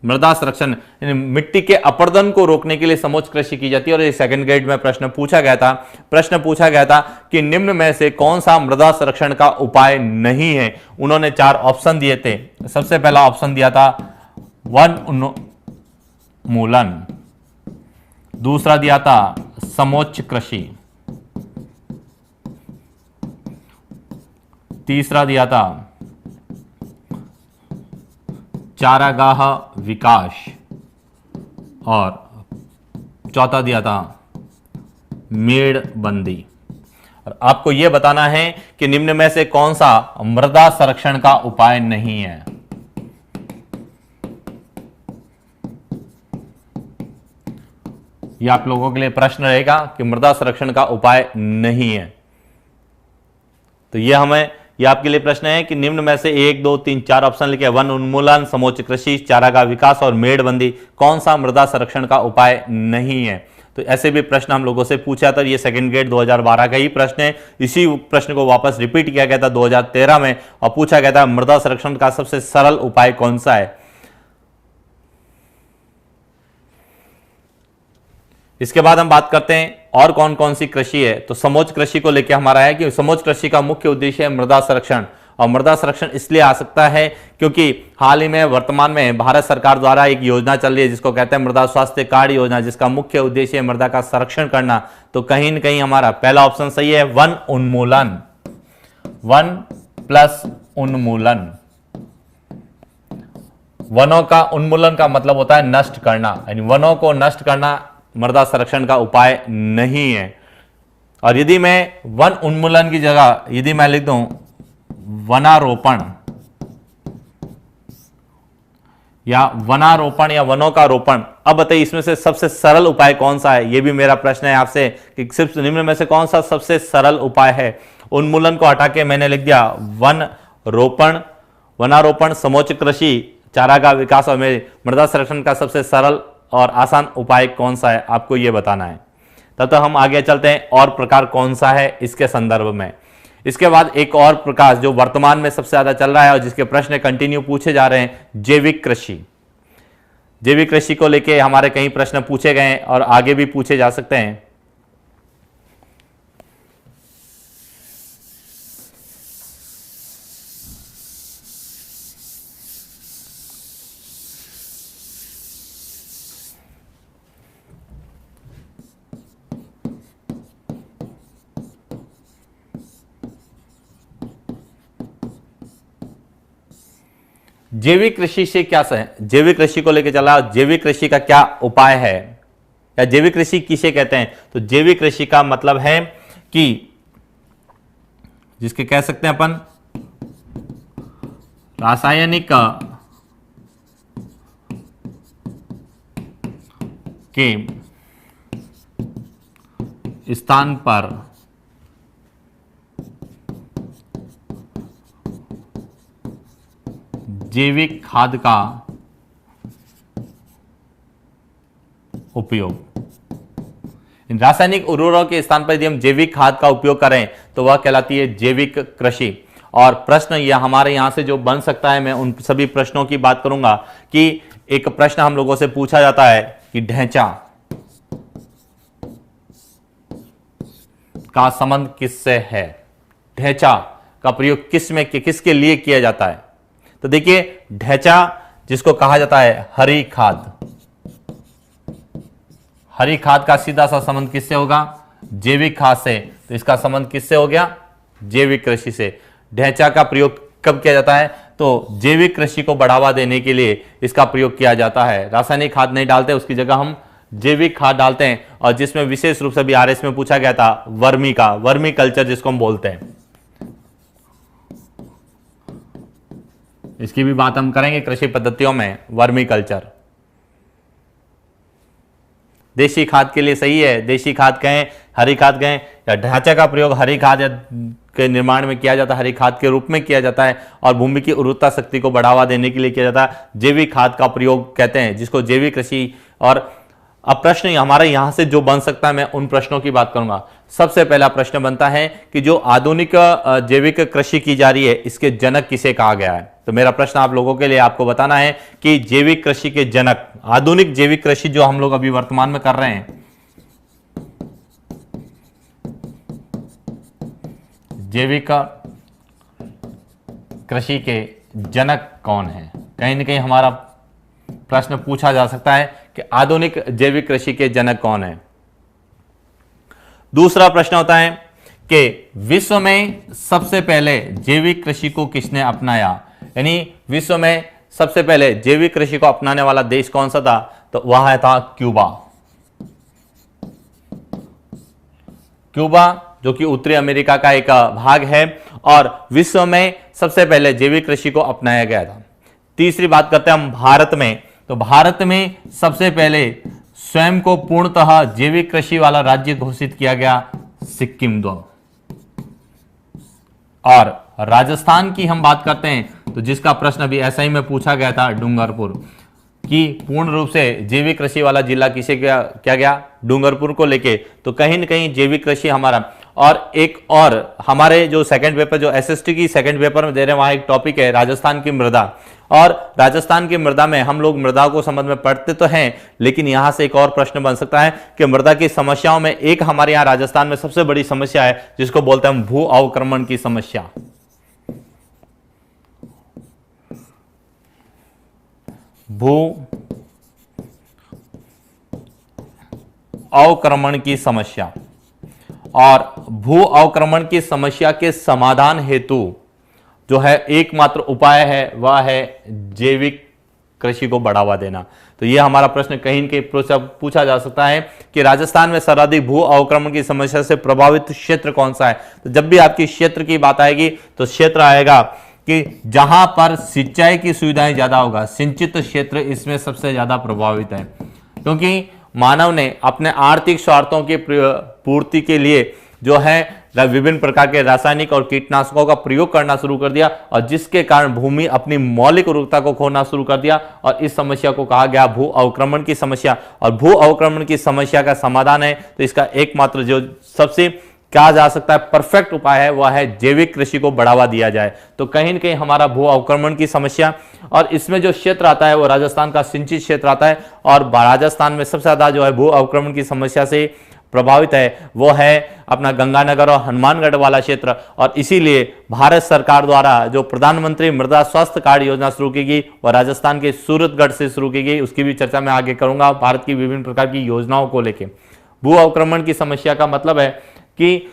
मृदा संरक्षण, मिट्टी के अपरदन को रोकने के लिए समोच्च कृषि की जाती है। और ये सेकंड ग्रेड में प्रश्न पूछा गया था कि निम्न में से कौन सा मृदा संरक्षण का उपाय नहीं है। उन्होंने 4 ऑप्शन दिए थे। सबसे पहला ऑप्शन दिया था वन उन्मूलन, दूसरा दिया था समोच्च कृषि, तीसरा दिया था चारागाह विकास और चौथा दिया था मेड़बंदी। और आपको यह बताना है कि निम्न में से कौन सा मृदा संरक्षण का उपाय नहीं है। यह आप लोगों के लिए प्रश्न रहेगा कि मृदा संरक्षण का उपाय नहीं है। तो यह आपके लिए प्रश्न है कि निम्न में से 1, 2, 3, 4 ऑप्शन लिखे, वन उन्मूलन, समोच्च कृषि, चारागाह विकास और मेड़बंदी, कौन सा मृदा संरक्षण का उपाय नहीं है। तो ऐसे भी प्रश्न हम लोगों से पूछा था। ये सेकंड ग्रेड 2012 का ही प्रश्न है। इसी प्रश्न को वापस रिपीट किया गया था 2013 में और पूछा गया था मृदा संरक्षण का सबसे सरल उपाय कौन सा है। इसके बाद हम बात करते हैं और कौन कौन सी कृषि है। तो समोच्च कृषि को लेकर हमारा है कि समोच्च कृषि का मुख्य उद्देश्य है मृदा संरक्षण। और मृदा संरक्षण इसलिए आ सकता है क्योंकि हाल ही में वर्तमान में भारत सरकार द्वारा एक योजना चल रही है जिसको कहते हैं मृदा स्वास्थ्य कार्ड योजना, जिसका मुख्य उद्देश्य है मृदा का संरक्षण करना। तो कहीं न कहीं हमारा पहला ऑप्शन सही है, वन उन्मूलन, 1+ उन्मूलन। वनों का उन्मूलन का मतलब होता है नष्ट करना, यानी वनों को नष्ट करना मृदा संरक्षण का उपाय नहीं है। और यदि मैं वन उन्मूलन की जगह यदि मैं लिख दूं वनारोपण या वनों का रोपण, अब बताइए इसमें से सबसे सरल उपाय कौन सा है। यह भी मेरा प्रश्न है आपसे कि सिर्फ निम्न में से कौन सा सबसे सरल उपाय है। उन्मूलन को हटा के मैंने लिख दिया वनारोपण, समोच्च कृषि, चारागाह विकास और मृदा संरक्षण का सबसे सरल और आसान उपाय कौन सा है, आपको यह बताना है। तब तक हम आगे चलते हैं और प्रकार कौन सा है इसके संदर्भ में। इसके बाद एक और प्रकार जो वर्तमान में सबसे ज्यादा चल रहा है और जिसके प्रश्न कंटिन्यू पूछे जा रहे हैं, जैविक कृषि। जैविक कृषि को लेके हमारे कई प्रश्न पूछे गए हैं और आगे भी पूछे जा सकते हैं। जैविक कृषि से क्या जैविक कृषि को लेकर चला, जैविक कृषि का क्या उपाय है या जैविक कृषि किसे कहते हैं? तो जैविक कृषि का मतलब है कि जिसके कह सकते हैं अपन रासायनिक के स्थान पर जैविक खाद का उपयोग। इन रासायनिक उर्वरकों के स्थान पर यदि हम जैविक खाद का उपयोग करें तो वह कहलाती है जैविक कृषि। और प्रश्न यह हमारे यहां से जो बन सकता है, मैं उन सभी प्रश्नों की बात करूंगा कि एक प्रश्न हम लोगों से पूछा जाता है कि ढैंचा का संबंध किससे है? ढैंचा का प्रयोग किसके लिए किया जाता है? तो देखिए, ढैंचा जिसको कहा जाता है हरी खाद, हरी खाद का सीधा सा संबंध किससे होगा? जैविक खाद से। तो इसका संबंध किससे हो गया? जैविक कृषि से। ढैंचा का प्रयोग कब किया जाता है? तो जैविक कृषि को बढ़ावा देने के लिए इसका प्रयोग किया जाता है। रासायनिक खाद नहीं डालते, उसकी जगह हम जैविक खाद डालते हैं। और जिसमें विशेष रूप से भी आरएस में पूछा गया था वर्मी कल्चर जिसको हम बोलते हैं, इसकी भी बात हम करेंगे कृषि पद्धतियों में। वर्मी कल्चर देशी खाद के लिए सही है, देशी खाद कहें, हरी खाद कहें, या ढांचा का प्रयोग हरी खाद के निर्माण में किया जाता है, हरी खाद के रूप में किया जाता है और भूमि की उर्वरता शक्ति को बढ़ावा देने के लिए किया जाता है। जैविक खाद का प्रयोग कहते हैं जिसको जैविक कृषि। और अब प्रश्न हमारे यहां से जो बन सकता है, मैं उन प्रश्नों की बात करूंगा। सबसे पहला प्रश्न बनता है कि जो आधुनिक जैविक कृषि की जा रही है, इसके जनक किसे कहा गया है? तो मेरा प्रश्न आप लोगों के लिए आपको बताना है कि जैविक कृषि के जनक, आधुनिक जैविक कृषि जो हम लोग अभी वर्तमान में कर रहे हैं, जैविक कृषि के जनक कौन है? कहीं ना कहीं हमारा प्रश्न पूछा जा सकता है कि आधुनिक जैविक कृषि के जनक कौन है। दूसरा प्रश्न होता है कि विश्व में सबसे पहले जैविक कृषि को किसने अपनाया? यानी विश्व में सबसे पहले जैविक कृषि को अपनाने वाला देश कौन सा था? तो वह था क्यूबा। क्यूबा जो कि उत्तरी अमेरिका का एक भाग है और विश्व में सबसे पहले जैविक कृषि को अपनाया गया था। तीसरी बात करते हैं हम भारत में। तो भारत में सबसे पहले स्वयं को पूर्णतः जैविक कृषि वाला राज्य घोषित किया गया सिक्किम द्वारा। और राजस्थान की हम बात करते हैं तो जिसका प्रश्न भी ऐसा ही में पूछा गया था, डूंगरपुर, कि पूर्ण रूप से जैविक कृषि वाला जिला किसे क्या गया? डूंगरपुर को लेके। तो कहीं न कहीं जैविक कृषि हमारा। और एक और हमारे जो सेकंड पेपर, जो एसएसटी की सेकंड पेपर में दे रहे हैं, वहां एक टॉपिक है राजस्थान की मृदा। और राजस्थान की मृदा में हम लोग मृदा को संबंध में पढ़ते तो हैं, लेकिन यहां से एक और प्रश्न बन सकता है कि मृदा की समस्याओं में एक हमारे यहां राजस्थान में सबसे बड़ी समस्या है जिसको बोलते हैं हम भू अवक्रमण की समस्या। भू अवक्रमण की समस्या। और भू अवक्रमण की समस्या के समाधान हेतु जो है एकमात्र उपाय है, वह है जैविक कृषि को बढ़ावा देना। तो यह हमारा प्रश्न कहीं के पूछा जा सकता है कि राजस्थान में सर्वाधिक भू अवक्रमण की समस्या से प्रभावित क्षेत्र कौन सा है? तो जब भी आपकी क्षेत्र की बात आएगी तो क्षेत्र आएगा कि जहां पर सिंचाई की सुविधाएं ज्यादा होगा, सिंचित क्षेत्र इसमें सबसे ज्यादा प्रभावित है, क्योंकि मानव ने अपने आर्थिक स्वार्थों की पूर्ति के लिए जो है विभिन्न प्रकार के रासायनिक और कीटनाशकों का प्रयोग करना शुरू कर दिया और जिसके कारण भूमि अपनी मौलिक उर्वरता को खोना शुरू कर दिया और इस समस्या को कहा गया भू अवक्रमण की समस्या। और भू अवक्रमण की समस्या का समाधान है तो इसका एकमात्र जो सबसे क्या जा सकता है, परफेक्ट उपाय है, वह है जैविक कृषि को बढ़ावा दिया जाए। तो कहीं न कहीं हमारा भू अवक्रमण की समस्या, और इसमें जो क्षेत्र आता है वो राजस्थान का सिंचित क्षेत्र आता है, और राजस्थान में सबसे ज्यादा जो है भू अवक्रमण की समस्या से प्रभावित है वो है अपना गंगानगर और हनुमानगढ़ वाला क्षेत्र। और इसीलिए भारत सरकार द्वारा जो प्रधानमंत्री मृदा स्वास्थ्य कार्ड योजना शुरू की गई वह राजस्थान के सूरतगढ़ से शुरू की गई, उसकी भी चर्चा मैं आगे करूंगा भारत की विभिन्न प्रकार की योजनाओं को लेकर। भू अवक्रमण की समस्या का मतलब है कि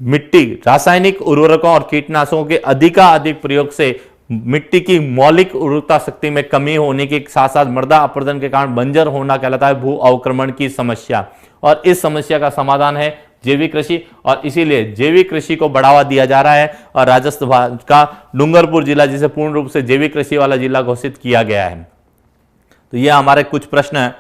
मिट्टी रासायनिक उर्वरकों और कीटनाशकों के अधिकाधिक प्रयोग से मिट्टी की मौलिक उर्वरता शक्ति में कमी होने के साथ साथ मृदा अपरदन के कारण बंजर होना कहलाता है भू अवक्रमण की समस्या। और इस समस्या का समाधान है जैविक कृषि, और इसीलिए जैविक कृषि को बढ़ावा दिया जा रहा है। और राजस्थान का डूंगरपुर जिला, जिसे पूर्ण रूप से जैविक कृषि वाला जिला घोषित किया गया है। तो ये हमारे कुछ प्रश्न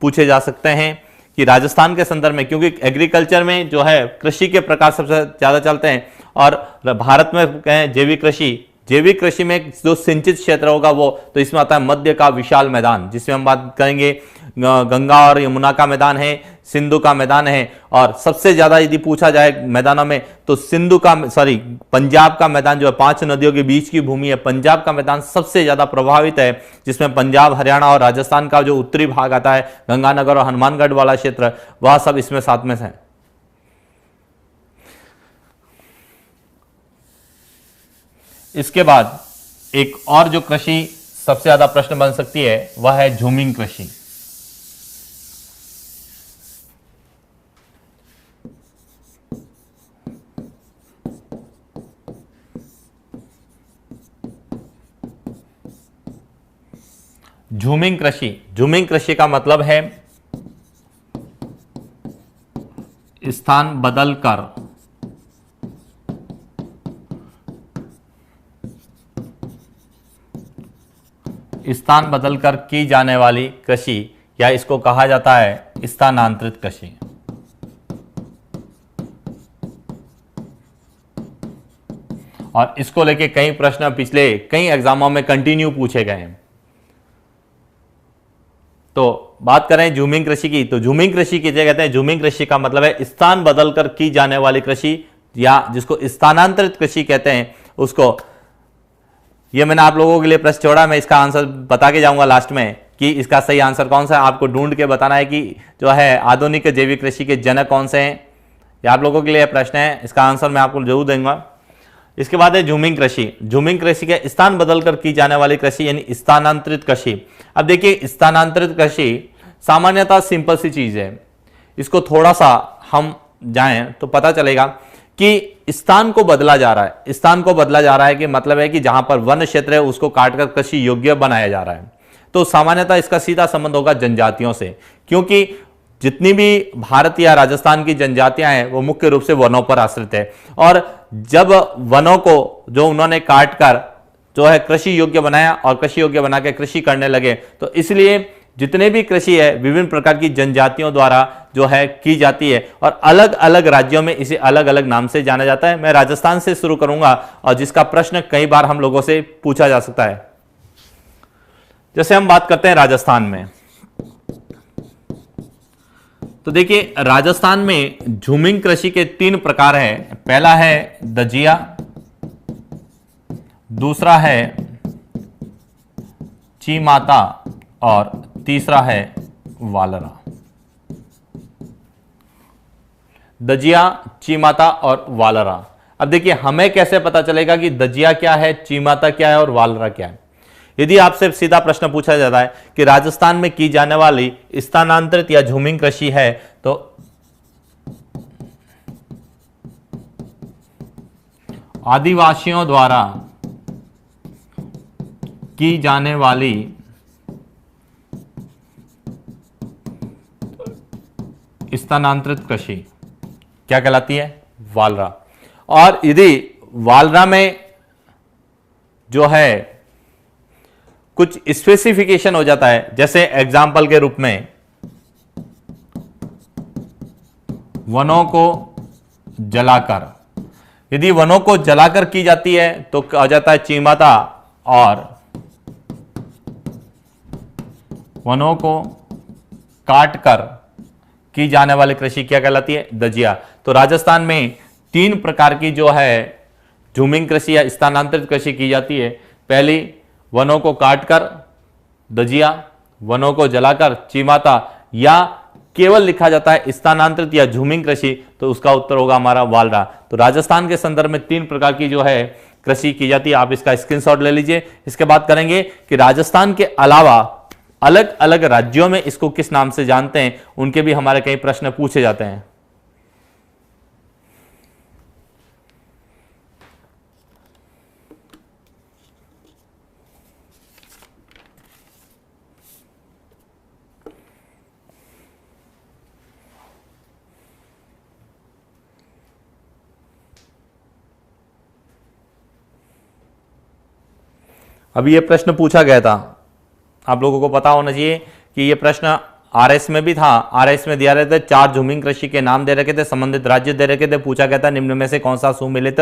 पूछे जा सकते हैं कि राजस्थान के संदर्भ में, क्योंकि एग्रीकल्चर में जो है कृषि के प्रकार सबसे ज्यादा चलते हैं, और भारत में कहें जैविक कृषि में जो सिंचित क्षेत्र होगा वो, तो इसमें आता है मध्य का विशाल मैदान, जिसमें हम बात करेंगे गंगा और यमुना का मैदान है, सिंधु का मैदान है, और सबसे ज्यादा यदि पूछा जाए मैदानों में तो पंजाब का मैदान जो है 5 नदियों के बीच की भूमि है, पंजाब का मैदान सबसे ज्यादा प्रभावित है, जिसमें पंजाब, हरियाणा और राजस्थान का जो उत्तरी भाग आता है, गंगानगर और हनुमानगढ़ वाला क्षेत्र, वह सब इसमें साथ में है। इसके बाद एक और जो कृषि सबसे ज्यादा प्रश्न बन सकती है वह है झूमिंग कृषि। झूमिंग कृषि का मतलब है स्थान बदलकर की जाने वाली कृषि, या इसको कहा जाता है स्थानांतरित कृषि। और इसको लेके कई प्रश्न पिछले कई एग्जामों में कंटिन्यू पूछे गए हैं। तो बात करें झूमिंग कृषि की, तो झूमिंग कृषि किसे कहते हैं? झूमिंग कृषि का मतलब है स्थान बदलकर की जाने वाली कृषि, या जिसको स्थानांतरित कृषि कहते हैं उसको। ये मैंने आप लोगों के लिए प्रश्न छोड़ा, मैं इसका आंसर बता के जाऊंगा लास्ट में कि इसका सही आंसर कौन सा है। आपको ढूंढ के बताना है कि जो है आधुनिक जैविक कृषि के जनक कौन से हैं। ये आप लोगों के लिए प्रश्न है, इसका आंसर मैं आपको जरूर दूंगा। इसके बाद है झूमिंग कृषि। झूमिंग कृषि के स्थान बदलकर की जाने वाली कृषि यानी स्थानांतरित कृषि। अब देखिए, स्थानांतरित कृषि सामान्यतः सिंपल सी चीज है, इसको थोड़ा सा हम जाएं तो पता चलेगा कि स्थान को बदला जा रहा है। स्थान को बदला जा रहा है कि मतलब है कि जहां पर वन क्षेत्र है उसको काटकर कृषि योग्य बनाया जा रहा है। तो सामान्यतः इसका सीधा संबंध होगा जनजातियों से, क्योंकि जितनी भी भारत या राजस्थान की जनजातियां हैं वो मुख्य रूप से वनों पर आश्रित है। और जब वनों को जो उन्होंने काट कर जो है कृषि योग्य बनाया और कृषि योग्य बना के कृषि करने लगे, तो इसलिए जितने भी कृषि है विभिन्न प्रकार की जनजातियों द्वारा जो है की जाती है, और अलग अलग राज्यों में इसे अलग अलग नाम से जाना जाता है। मैं राजस्थान से शुरू करूंगा और जिसका प्रश्न कई बार हम लोगों से पूछा जा सकता है। जैसे हम बात करते हैं राजस्थान में, तो देखिए राजस्थान में झूमिंग कृषि के 3 प्रकार हैं। पहला है दजिया, दूसरा है चीमाता और तीसरा है वालरा। दजिया, चीमाता और वालरा। अब देखिए हमें कैसे पता चलेगा कि दजिया क्या है, चीमाता क्या है और वालरा क्या है? यदि आपसे सीधा प्रश्न पूछा जाता है कि राजस्थान में की जाने वाली स्थानांतरित या झूमिंग कृषि है, तो आदिवासियों द्वारा की जाने वाली स्थानांतरित कृषि क्या कहलाती है? वालरा। और यदि वालरा में जो है कुछ स्पेसिफिकेशन हो जाता है, जैसे एग्जाम्पल के रूप में वनों को जलाकर, यदि वनों को जलाकर की जाती है तो कहा जाता है चीमाता, और वनों को काटकर की जाने वाली कृषि क्या कहलाती है? दजिया। तो राजस्थान में 3 प्रकार की जो है झूमिंग कृषि या स्थानांतरित कृषि की जाती है। पहली, वनों को काटकर दजिया, वनों को जलाकर चीमाता, या केवल लिखा जाता है स्थानांतरित या झूमिंग कृषि, तो उसका उत्तर होगा हमारा वालरा। तो राजस्थान के संदर्भ में 3 प्रकार की जो है कृषि की जाती है। आप इसका स्क्रीनशॉट ले लीजिए। इसके बाद करेंगे कि राजस्थान के अलावा अलग अलग राज्यों में इसको किस नाम से जानते हैं, उनके भी हमारे कई प्रश्न पूछे जाते हैं। अभी ये प्रश्न पूछा गया था, आप लोगों को पता होना चाहिए कि ये प्रश्न आरएस में भी था। आरएस में दिया रहता है 4 झूमिंग कृषि के नाम दे रखे थे, संबंधित राज्य दे रखे थे, पूछा गया था निम्न में से कौन सा सुमेलित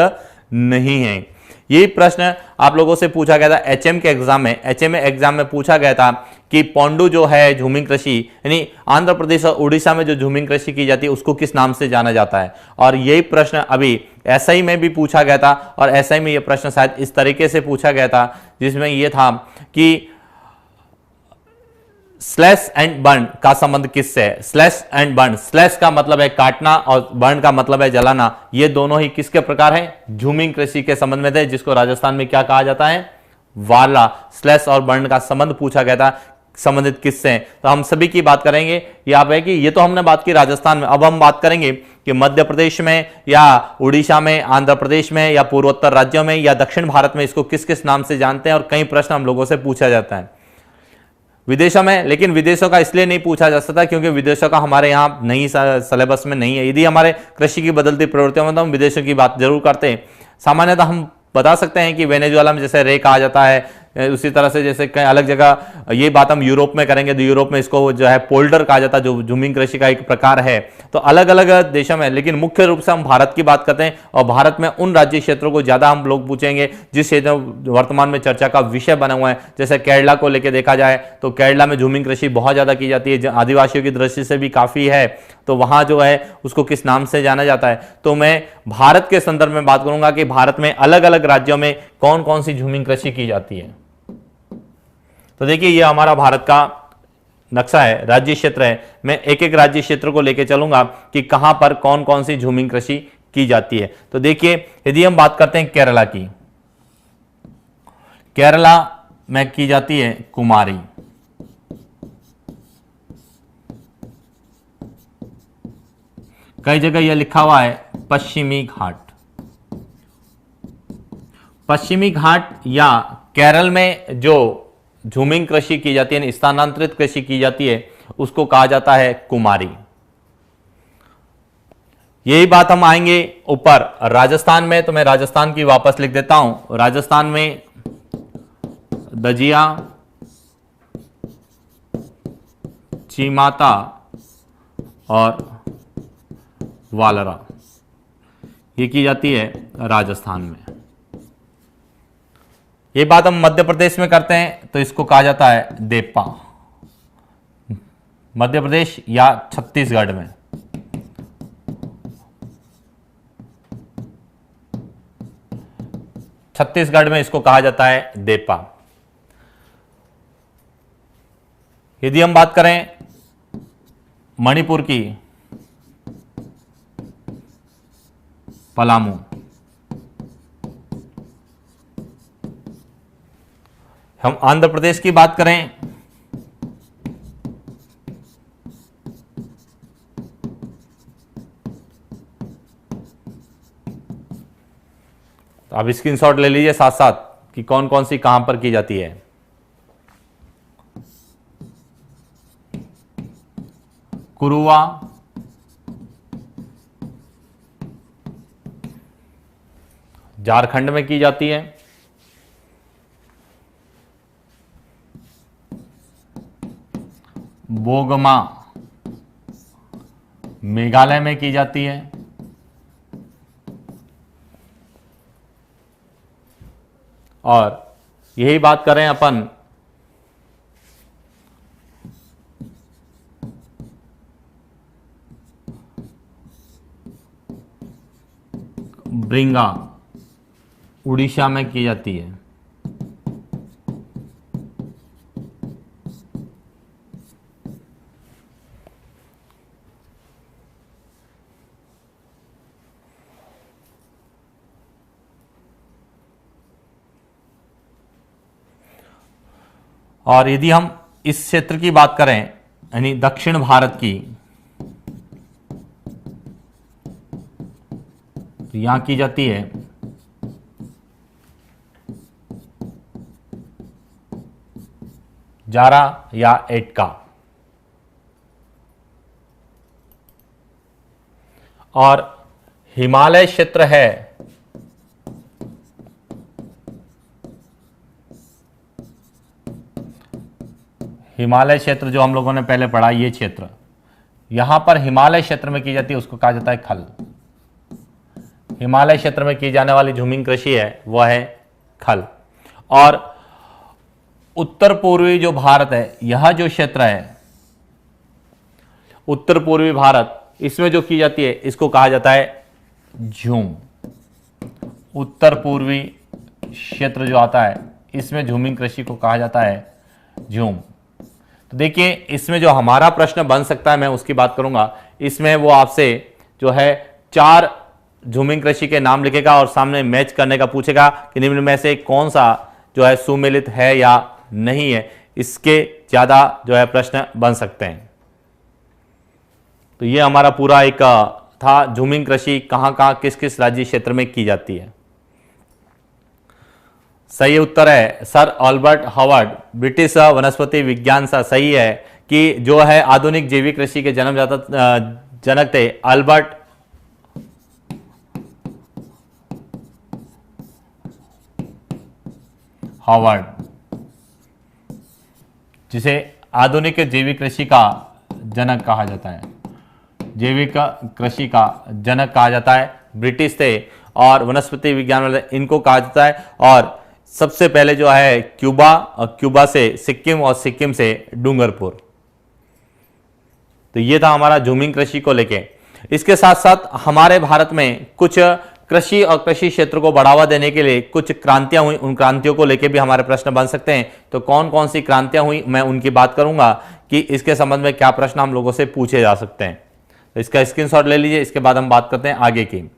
नहीं है। यही प्रश्न आप लोगों से पूछा गया था एचएम के एग्जाम में। एचएम एग्जाम में पूछा गया था कि पोंडू जो है झूमिंग कृषि, यानी आंध्र प्रदेश और उड़ीसा में जो झूमिंग कृषि की जाती है उसको किस नाम से जाना जाता है। और यही प्रश्न अभी एसआई में भी पूछा गया था, और एसआई में यह प्रश्न शायद इस तरीके से पूछा गया था जिसमें यह था कि स्लैश एंड बर्न का संबंध किससे है? स्लैश एंड बर्न, स्लैश का मतलब है काटना और बर्न का मतलब है जलाना। ये दोनों ही किसके प्रकार हैं? झूमिंग कृषि के संबंध में थे, जिसको राजस्थान में क्या कहा जाता है? वाला। स्लैश और बर्न का संबंध पूछा गया था, संबंधित किससे हैं? तो हम सभी की बात करेंगे। यहाँ पे कि ये तो हमने बात की राजस्थान में, अब हम बात करेंगे कि मध्य प्रदेश में या उड़ीसा में, आंध्र प्रदेश में या पूर्वोत्तर राज्यों में या दक्षिण भारत में इसको किस किस नाम से जानते हैं। और कई प्रश्न हम लोगों से पूछा जाता है विदेशों में, लेकिन विदेशों का इसलिए नहीं पूछा जा सकता क्योंकि विदेशों का हमारे यहाँ नहीं सिलेबस में नहीं है। यदि हमारे कृषि की बदलती प्रवृत्तियों में तो हम विदेशों की बात जरूर करते हैं। सामान्यतः हम बता सकते हैं कि वेनेजुएला में जैसे रे कहा जाता है, उसी तरह से जैसे कई अलग जगह, ये बात हम यूरोप में करेंगे तो यूरोप में इसको जो है पोल्डर कहा जाता है, जो झूमिंग कृषि का एक प्रकार है। तो अलग अलग देशों में, लेकिन मुख्य रूप से हम भारत की बात करते हैं और भारत में उन राज्य क्षेत्रों को ज्यादा हम लोग पूछेंगे जिस क्षेत्र वर्तमान में चर्चा का विषय बना हुआ है। जैसे केरला को लेकर देखा जाए तो केरला में झूमिंग कृषि बहुत ज्यादा की जाती है, आदिवासियों की दृष्टि से भी काफी है। तो वहां जो है उसको किस नाम से जाना जाता है। तो मैं भारत के संदर्भ में बात करूंगा कि भारत में अलग अलग राज्यों में कौन कौन सी झूमिंग कृषि की जाती है। तो देखिए ये हमारा भारत का नक्शा है, राज्य क्षेत्र है। मैं एक एक राज्य क्षेत्र को लेकर चलूंगा कि कहां पर कौन कौन सी झूमिंग कृषि की जाती है। तो देखिए यदि हम बात करते हैं केरला की, केरला में की जाती है कुमारी। कई जगह यह लिखा हुआ है पश्चिमी घाट। पश्चिमी घाट या केरल में जो झूमिंग कृषि की जाती है, स्थानांतरित कृषि की जाती है, उसको कहा जाता है कुमारी। यही बात हम आएंगे ऊपर राजस्थान में, तो मैं राजस्थान की वापस लिख देता हूं। राजस्थान में दजिया, चीमाता और वालरा, ये की जाती है राजस्थान में। ये बात हम मध्य प्रदेश में करते हैं तो इसको कहा जाता है देपा, मध्य प्रदेश या छत्तीसगढ़ में। छत्तीसगढ़ में इसको कहा जाता है देपा। यदि हम बात करें मणिपुर की, पलामू। हम आंध्र प्रदेश की बात करें तो आप स्क्रीनशॉट ले लीजिए साथ साथ कि कौन कौन सी कहां पर की जाती है। कुरुआ, झारखंड में की जाती है। बोगमा, मेघालय में की जाती है। और यही बात करें अपन ब्रिंगा उड़ीसा में की जाती है। और यदि हम इस क्षेत्र की बात करें यानी दक्षिण भारत की, तो यहां की जाती है जारा या एटका। और हिमालय क्षेत्र है हिमालय क्षेत्र जो हम लोगों ने पहले पढ़ा, ये क्षेत्र यहां पर हिमालय क्षेत्र में की जाती है, उसको कहा जाता है खल। हिमालय क्षेत्र में की जाने वाली झूमिंग कृषि है वह है खल। और उत्तर पूर्वी जो भारत है, यह जो क्षेत्र है उत्तर पूर्वी भारत, इसमें जो की जाती है इसको कहा जाता है झूम। उत्तर पूर्वी क्षेत्र जो आता है इसमें झूमिंग कृषि को कहा जाता है झूम। तो देखिए इसमें जो हमारा प्रश्न बन सकता है, मैं उसकी बात करूंगा। इसमें वो आपसे जो है 4 झूमिंग कृषि के नाम लिखेगा और सामने मैच करने का पूछेगा कि निम्न में से कौन सा जो है सुमेलित है या नहीं है। इसके ज्यादा जो है प्रश्न बन सकते हैं। तो ये हमारा पूरा एक था झूमिंग कृषि कहां कहां किस किस राज्य क्षेत्र में की जाती है। सही उत्तर है सर अल्बर्ट हावर्ड, ब्रिटिश वनस्पति विज्ञान सा सही है कि जो है आधुनिक जैविक कृषि के जनक थे अल्बर्ट हावर्ड, जिसे आधुनिक जैविक कृषि का जनक कहा जाता है। जैविक कृषि का जनक कहा जाता है, ब्रिटिश थे और वनस्पति विज्ञान वाले इनको कहा जाता है। और सबसे पहले जो है क्यूबा, और क्यूबा से सिक्किम और सिक्किम से डूंगरपुर। तो ये था हमारा झूमिंग कृषि को लेके। इसके साथ साथ हमारे भारत में कुछ कृषि और कृषि क्षेत्र को बढ़ावा देने के लिए कुछ क्रांतियां हुई, उन क्रांतियों को लेके भी हमारे प्रश्न बन सकते हैं। तो कौन कौन सी क्रांतियां हुई मैं उनकी बात करूंगा कि इसके संबंध में क्या प्रश्न हम लोगों से पूछे जा सकते हैं। तो इसका स्क्रीनशॉट ले लीजिए, इसके बाद हम बात करते हैं आगे की।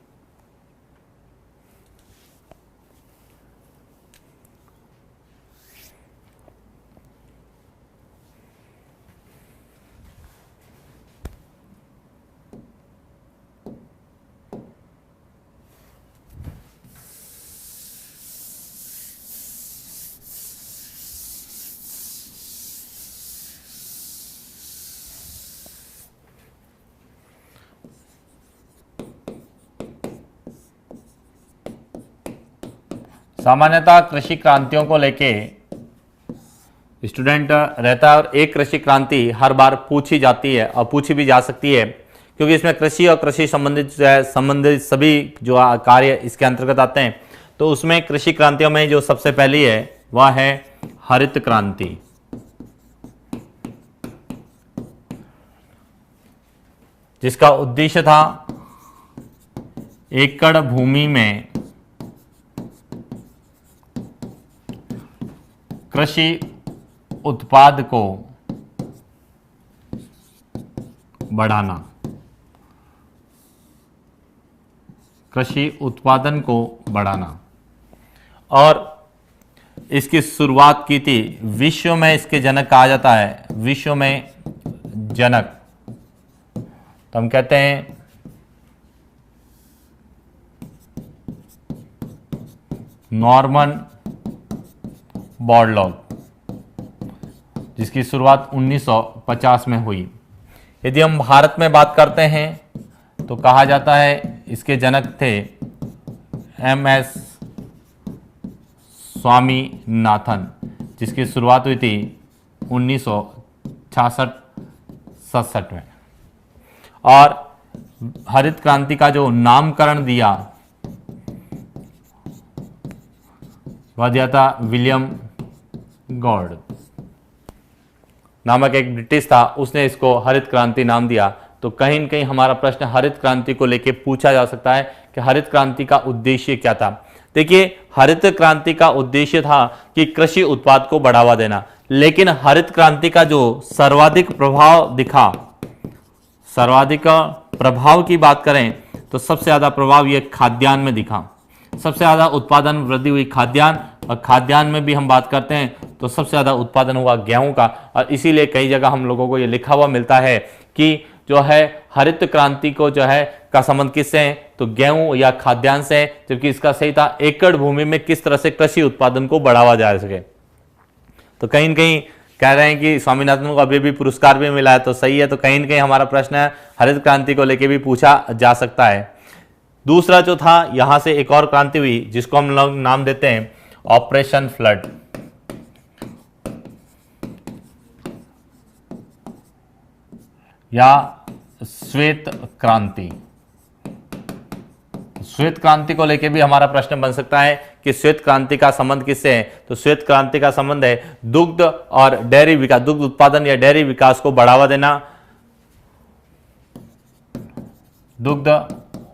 सामान्यतः कृषि क्रांतियों को लेके स्टूडेंट रहता है और एक कृषि क्रांति हर बार पूछी जाती है और पूछी भी जा सकती है, क्योंकि इसमें कृषि और कृषि संबंधित सभी जो कार्य इसके अंतर्गत आते हैं। तो उसमें कृषि क्रांतियों में जो सबसे पहली है वह है हरित क्रांति, जिसका उद्देश्य था एकड़ भूमि में कृषि उत्पाद को बढ़ाना, कृषि उत्पादन को बढ़ाना। और इसकी शुरुआत की थी, विश्व में इसके जनक कहा जाता है, विश्व में जनक तो हम कहते हैं नॉर्मन बोरलॉग, जिसकी शुरुआत 1950 में हुई। यदि हम भारत में बात करते हैं तो कहा जाता है इसके जनक थे MS स्वामीनाथन, जिसकी शुरुआत हुई थी 1966-67 में। और हरित क्रांति का जो नामकरण दिया वह दिया था विलियम गॉर्ड नामक एक ब्रिटिश था, उसने इसको हरित क्रांति नाम दिया तो कहीं न कहीं हमारा प्रश्न हरित क्रांति को लेकर पूछा जा सकता है कि हरित क्रांति का उद्देश्य क्या था। देखिए, हरित क्रांति का उद्देश्य था कि कृषि उत्पाद को बढ़ावा देना, लेकिन हरित क्रांति का जो सर्वाधिक प्रभाव दिखा, सर्वाधिक प्रभाव की बात करें तो सबसे ज्यादा प्रभाव ये खाद्यान्न में दिखा। सबसे ज्यादा उत्पादन वृद्धि हुई खाद्यान्न, और खाद्यान्न में भी हम बात करते हैं तो सबसे ज्यादा उत्पादन हुआ गेहूं का। और इसीलिए कई जगह हम लोगों को ये लिखा हुआ मिलता है कि जो है हरित क्रांति को जो है का संबंध किससे है, तो गेहूं या खाद्यान्न से है, जबकि इसका सही था एकड़ भूमि में किस तरह से कृषि उत्पादन को बढ़ावा जा सके। तो कहीं न कहीं कह रहे हैं कि स्वामीनाथन को अभी भी पुरस्कार भी मिला है, तो सही है। तो कहीं न कहीं हमारा प्रश्न है हरित क्रांति को लेकर भी पूछा जा सकता है। दूसरा जो था, यहां से एक और क्रांति हुई जिसको हम लोग नाम देते हैं ऑपरेशन फ्लड या श्वेत क्रांति। श्वेत क्रांति को लेकर भी हमारा प्रश्न बन सकता है कि श्वेत क्रांति का संबंध किससे है, तो श्वेत क्रांति का संबंध है दुग्ध और डेयरी विकास, दुग्ध उत्पादन या डेयरी विकास को बढ़ावा देना, दुग्ध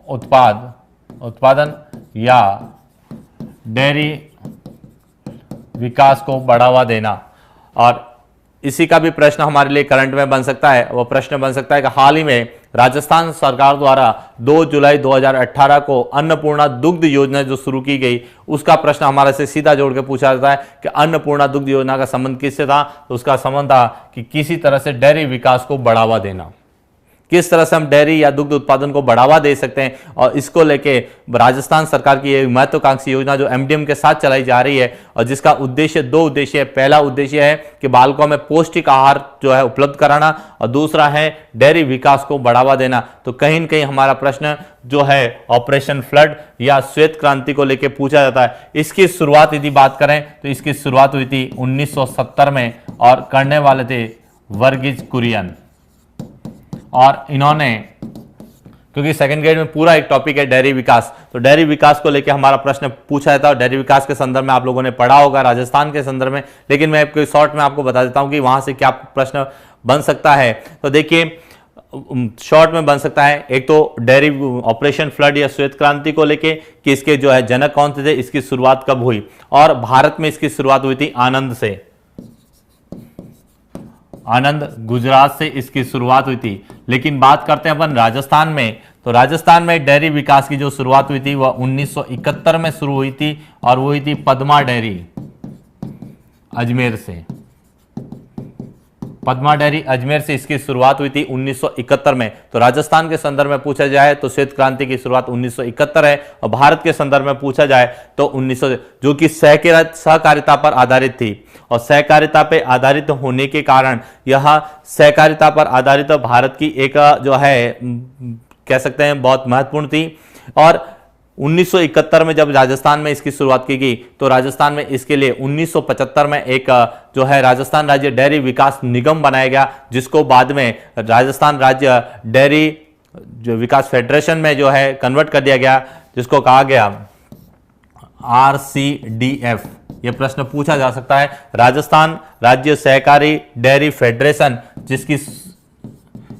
उत्पादन या डेयरी विकास को बढ़ावा देना। और इसी का भी प्रश्न हमारे लिए करंट में बन सकता है। वो प्रश्न बन सकता है कि हाल ही में राजस्थान सरकार द्वारा 2 जुलाई 2018 को अन्नपूर्णा दुग्ध योजना जो शुरू की गई, उसका प्रश्न हमारे से सीधा जोड़ के पूछा जाता है कि अन्नपूर्णा दुग्ध योजना का संबंध किससे था, तो उसका संबंध था कि किसी तरह से डेयरी विकास को बढ़ावा देना, किस तरह से हम डेयरी या दुग्ध उत्पादन को बढ़ावा दे सकते हैं। और इसको लेके राजस्थान सरकार की एक महत्वाकांक्षी योजना जो एमडीएम के साथ चलाई जा रही है, और जिसका उद्देश्य 2 उद्देश्य है। पहला उद्देश्य है कि बालकों में पौष्टिक आहार जो है उपलब्ध कराना, और दूसरा है डेयरी विकास को बढ़ावा देना। तो कहीं न कहीं हमारा प्रश्न जो है ऑपरेशन फ्लड या श्वेत क्रांति को लेकर पूछा जाता है। इसकी शुरुआत यदि बात करें तो इसकी शुरुआत हुई थी 1970 में, और करने वाले थे वर्गीज कुरियन। और इन्होंने, क्योंकि सेकंड ग्रेड में पूरा एक टॉपिक है डेयरी विकास, तो डेयरी विकास को लेकर हमारा प्रश्न पूछा जाता है। और डेयरी विकास के संदर्भ में आप लोगों ने पढ़ा होगा राजस्थान के संदर्भ में, लेकिन मैं आपको शॉर्ट में आपको बता देता हूं कि वहां से क्या प्रश्न बन सकता है। तो देखिए, शॉर्ट में बन सकता है एक तो डेयरी ऑपरेशन फ्लड या श्वेत क्रांति को लेके कि इसके जो है जनक कौन थे, इसकी शुरुआत कब हुई, और भारत में इसकी शुरुआत हुई थी आनंद से, आनंद गुजरात से इसकी शुरुआत हुई थी। लेकिन बात करते हैं अपन राजस्थान में, तो राजस्थान में डेयरी विकास की जो शुरुआत हुई थी वह 1971 में शुरू हुई थी, और वो हुई थी पद्मा डेयरी अजमेर से। पद्मा डेयरी अजमेर से इसकी शुरुआत हुई थी 1971 में। तो राजस्थान के संदर्भ में पूछा जाए तो श्वेत क्रांति की शुरुआत 1971 है, और भारत के संदर्भ में पूछा जाए तो 1900, जो कि सहकारिता पर आधारित थी। और सहकारिता पे आधारित होने के कारण यह सहकारिता पर आधारित भारत की एक जो है कह सकते हैं बहुत महत्वपूर्ण थी। और 1971 में जब राजस्थान में इसकी शुरुआत की गई, तो राजस्थान में इसके लिए 1975 में एक जो है राजस्थान राज्य डेयरी विकास निगम बनाया गया, जिसको बाद में राजस्थान राज्य डेयरी जो विकास फेडरेशन में जो है कन्वर्ट कर दिया गया, जिसको कहा गया RCDF। यह प्रश्न पूछा जा सकता है। राजस्थान राज्य सहकारी डेयरी फेडरेशन, जिसकी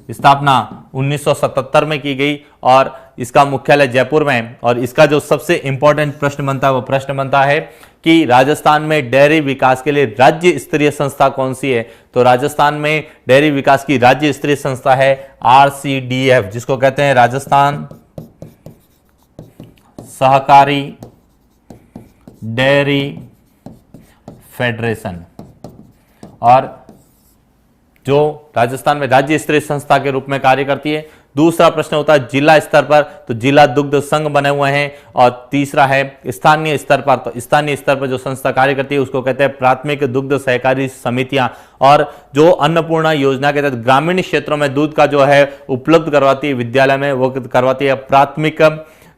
स्थापना 1977 में की गई, और इसका मुख्यालय जयपुर में। और इसका जो सबसे इंपॉर्टेंट प्रश्न बनता है वो प्रश्न बनता है कि राजस्थान में डेयरी विकास के लिए राज्य स्तरीय संस्था कौन सी है, तो राजस्थान में डेयरी विकास की राज्य स्तरीय संस्था है RCDF, जिसको कहते हैं राजस्थान सहकारी डेयरी फेडरेशन। और जो राजस्थान में राज्य स्तरीय संस्था के रूप में कार्य करती है। दूसरा प्रश्न होता है जिला स्तर पर, तो जिला दुग्ध संघ बने हुए हैं। और तीसरा है स्थानीय स्तर पर, तो स्थानीय स्तर पर जो संस्था कार्य करती है उसको कहते हैं प्राथमिक दुग्ध सहकारी समितियां। और जो अन्नपूर्णा योजना के तहत ग्रामीण क्षेत्रों में दूध का जो है उपलब्ध करवाती है विद्यालय में, वो करवाती है प्राथमिक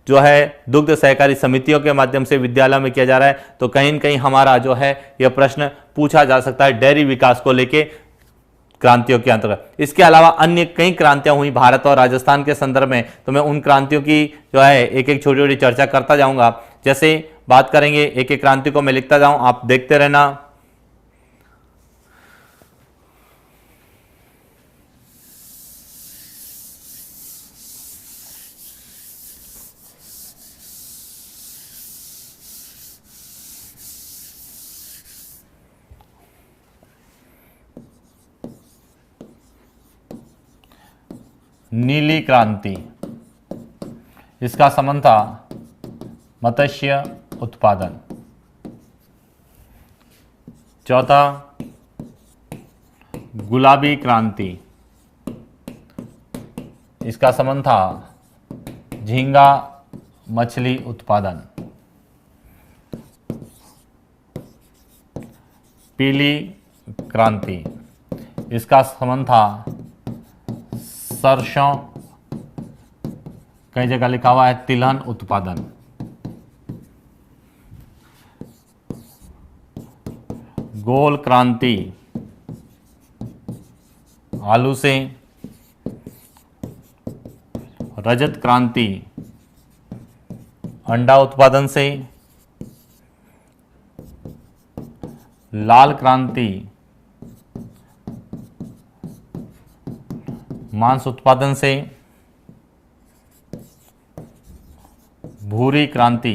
जो है दुग्ध सहकारी समितियों के माध्यम से विद्यालय में किया जा रहा है। तो कहीं न कहीं हमारा जो है यह प्रश्न पूछा जा सकता है डेयरी विकास को लेके क्रांतियों के अंतर्गत। इसके अलावा अन्य कई क्रांतियां हुई भारत और राजस्थान के संदर्भ में, तो मैं उन क्रांतियों की जो है एक एक छोटी छोटी चर्चा करता जाऊंगा। जैसे बात करेंगे, एक एक क्रांति को मैं लिखता जाऊं, आप देखते रहना। नीली क्रांति, इसका संबंध था मत्स्य उत्पादन। चौथा, गुलाबी क्रांति, इसका संबंध था झींगा मछली उत्पादन। पीली क्रांति, इसका संबंध था सरसों, कई जगह लिखा हुआ है तिलहन उत्पादन। गोल क्रांति, आलू से। रजत क्रांति, अंडा उत्पादन से। लाल क्रांति, मांस उत्पादन से। भूरी क्रांति,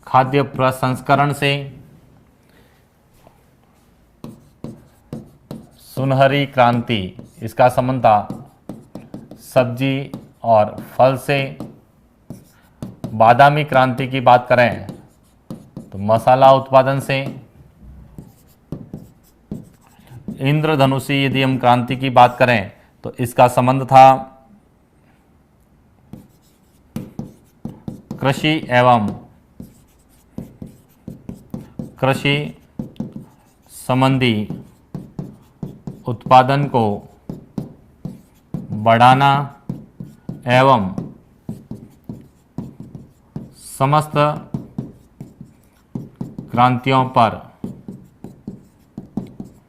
खाद्य प्रसंस्करण से। सुनहरी क्रांति, इसका संबंध था सब्जी और फल से। बादामी क्रांति की बात करें तो मसाला उत्पादन से। इंद्रधनुषी यदि हम क्रांति की बात करें तो इसका संबंध था कृषि एवं कृषि संबंधी उत्पादन को बढ़ाना एवं समस्त क्रांतियों पर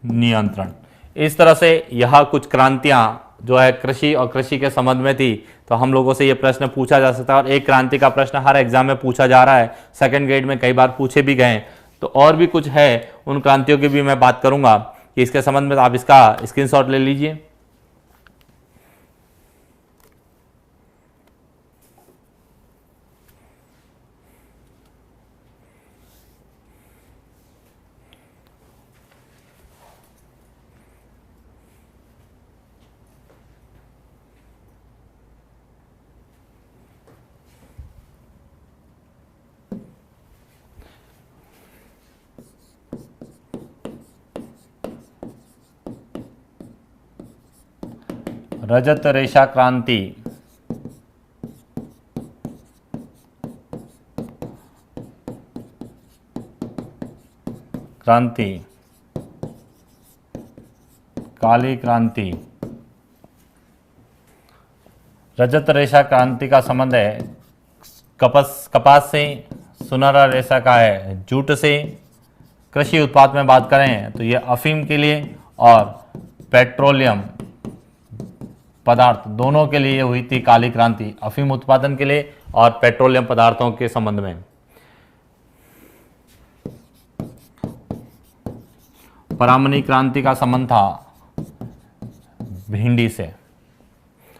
नियंत्रण। इस तरह से यह कुछ क्रांतियां जो है कृषि और कृषि के संबंध में थी। तो हम लोगों से ये प्रश्न पूछा जा सकता है और एक क्रांति का प्रश्न हर एग्जाम में पूछा जा रहा है, सेकंड ग्रेड में कई बार पूछे भी गए। तो और भी कुछ है, उन क्रांतियों की भी मैं बात करूंगा कि इसके संबंध में आप इसका स्क्रीनशॉट ले लीजिए। रजत रेशा क्रांति, काली क्रांति। रजत रेशा क्रांति का संबंध है कपास से। सुनहरा रेशा का है जूट से। कृषि उत्पाद में बात करें तो ये अफीम के लिए और पेट्रोलियम पदार्थ दोनों के लिए हुई थी काली क्रांति, अफीम उत्पादन के लिए और पेट्रोलियम पदार्थों के संबंध में। परामनी क्रांति का संबंध था भिंडी से।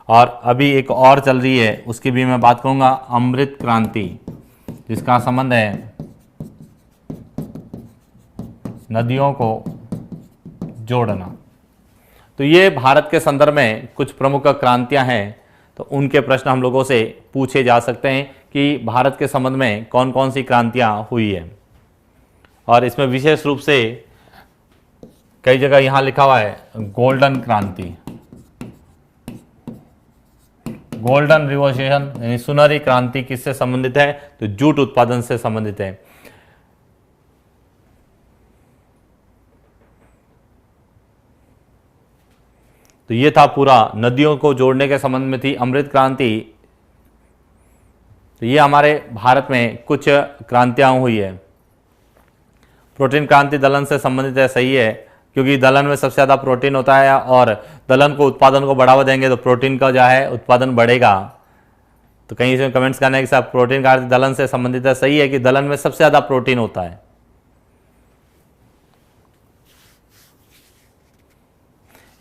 और अभी एक और चल रही है, उसकी भी मैं बात करूंगा, अमृत क्रांति, जिसका संबंध है नदियों को जोड़ना। तो ये भारत के संदर्भ में कुछ प्रमुख क्रांतियां हैं। तो उनके प्रश्न हम लोगों से पूछे जा सकते हैं कि भारत के संबंध में कौन कौन सी क्रांतियां हुई है। और इसमें विशेष रूप से कई जगह यहां लिखा हुआ है गोल्डन क्रांति, गोल्डन रिवॉल्यूशन यानी सुनहरी क्रांति किससे संबंधित है? तो जूट उत्पादन से संबंधित है। तो ये था पूरा नदियों को जोड़ने के संबंध में थी अमृत क्रांति। तो ये हमारे भारत में कुछ क्रांतियां हुई है। प्रोटीन क्रांति दलहन से संबंधित है, सही है, क्योंकि दलहन में सबसे ज़्यादा प्रोटीन होता है और दलहन को उत्पादन को बढ़ावा देंगे तो प्रोटीन का जो है उत्पादन बढ़ेगा। तो कहीं इसमें कमेंट्स करना है कि साहब प्रोटीन क्रांति दलहन से संबंधित है, सही है कि दलहन में सबसे ज़्यादा प्रोटीन होता है।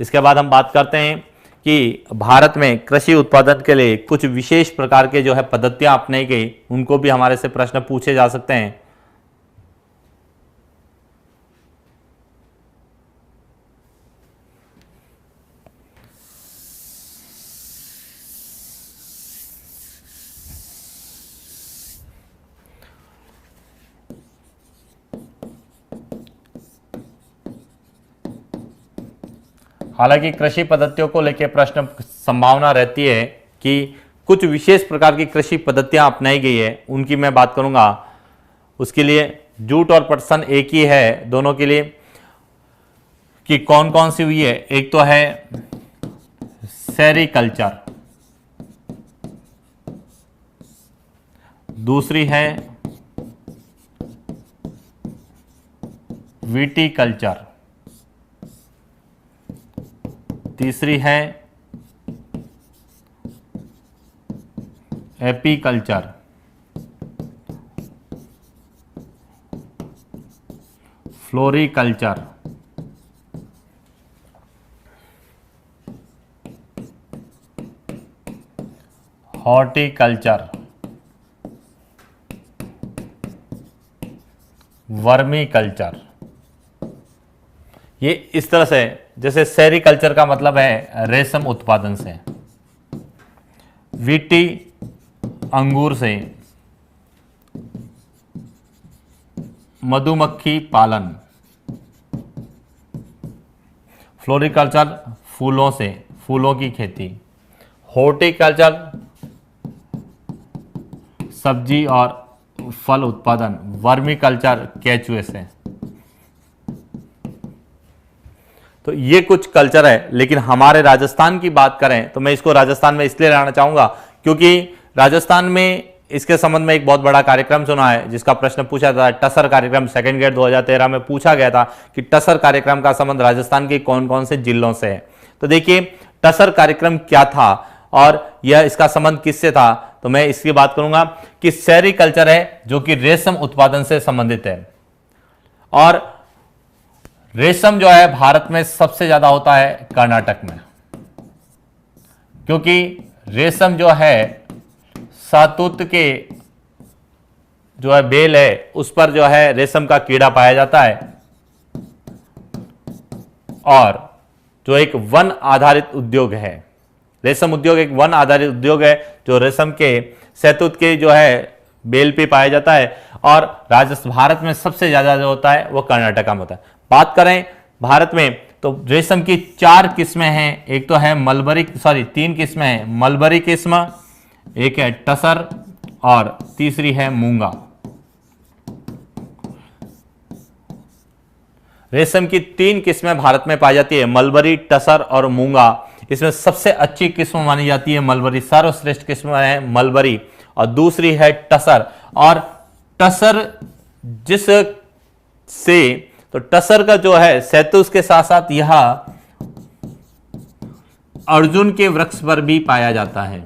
इसके बाद हम बात करते हैं कि भारत में कृषि उत्पादन के लिए कुछ विशेष प्रकार के जो है पद्धतियां अपनाई गई, उनको भी हमारे से प्रश्न पूछे जा सकते हैं। हालांकि कृषि पद्धतियों को लेकर प्रश्न संभावना रहती है कि कुछ विशेष प्रकार की कृषि पद्धतियां अपनाई गई है, उनकी मैं बात करूंगा। उसके लिए जूट और पटसन एक ही है दोनों के लिए, कि कौन कौन सी हुई है। एक तो है सेरीकल्चर, दूसरी है विटीकल्चर, तीसरी है apiculture, floriculture, horticulture, vermi culture. ये इस तरह से, जैसे सेरीकल्चर का मतलब है रेशम उत्पादन से, विटी अंगूर से, मधुमक्खी पालन, फ्लोरिकल्चर फूलों से, फूलों की खेती, हॉर्टिकल्चर सब्जी और फल उत्पादन, वर्मी कल्चर केचुए से। तो ये कुछ कल्चर है। लेकिन हमारे राजस्थान की बात करें तो मैं इसको राजस्थान में इसलिए लाना चाहूंगा क्योंकि राजस्थान में इसके संबंध में एक बहुत बड़ा कार्यक्रम सुना है, जिसका प्रश्न पूछा था, टसर कार्यक्रम, सेकंड ग्रेड 2013 में पूछा गया था कि टसर कार्यक्रम का संबंध राजस्थान के कौन कौन से जिलों से है। तो देखिए टसर कार्यक्रम क्या था और यह इसका संबंध किससे था, तो मैं इसकी बात करूंगा कि सेरीकल्चर है जो कि रेशम उत्पादन से संबंधित है। और रेशम जो है भारत में सबसे ज्यादा होता है कर्नाटक में, क्योंकि रेशम जो है सातूत के जो है बेल है उस पर जो है रेशम का कीड़ा पाया जाता है, और जो एक वन आधारित उद्योग है, रेशम उद्योग एक वन आधारित उद्योग है जो रेशम के शहतूत के जो है बेल पे पाया जाता है। और भारत में सबसे ज्यादा जो होता है वो कर्नाटका में होता है। बात करें भारत में तो रेशम की 4 किस्में हैं। एक तो है मलबरी, 3 किस्में हैं, मलबरी किस्म, एक है टसर और तीसरी है मूंगा। रेशम की 3 किस्में भारत में पाई जाती है, मलबरी, टसर और मूंगा। इसमें सबसे अच्छी किस्म मानी जाती है मलबरी, सर्वश्रेष्ठ किस्म है मलबरी, और दूसरी है टसर। और टसर जिस से, तो टसर का जो है शहतूत के साथ साथ यह अर्जुन के वृक्ष पर भी पाया जाता है।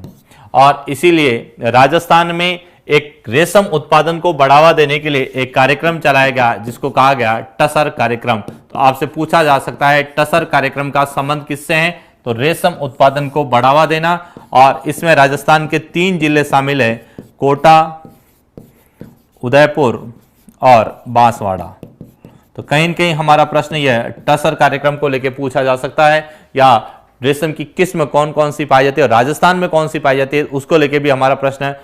और इसीलिए राजस्थान में एक रेशम उत्पादन को बढ़ावा देने के लिए एक कार्यक्रम चलाया गया जिसको कहा गया टसर कार्यक्रम। तो आपसे पूछा जा सकता है टसर कार्यक्रम का संबंध किससे है, तो रेशम उत्पादन को बढ़ावा देना। और इसमें राजस्थान के 3 जिले शामिल है, कोटा, उदयपुर और बांसवाड़ा। तो कहीं न कहीं हमारा प्रश्न यह है, टसर कार्यक्रम को लेकर पूछा जा सकता है, या रेशम की किस्म कौन कौन सी पाई जाती है और राजस्थान में कौन सी पाई जाती है, उसको लेकर भी हमारा प्रश्न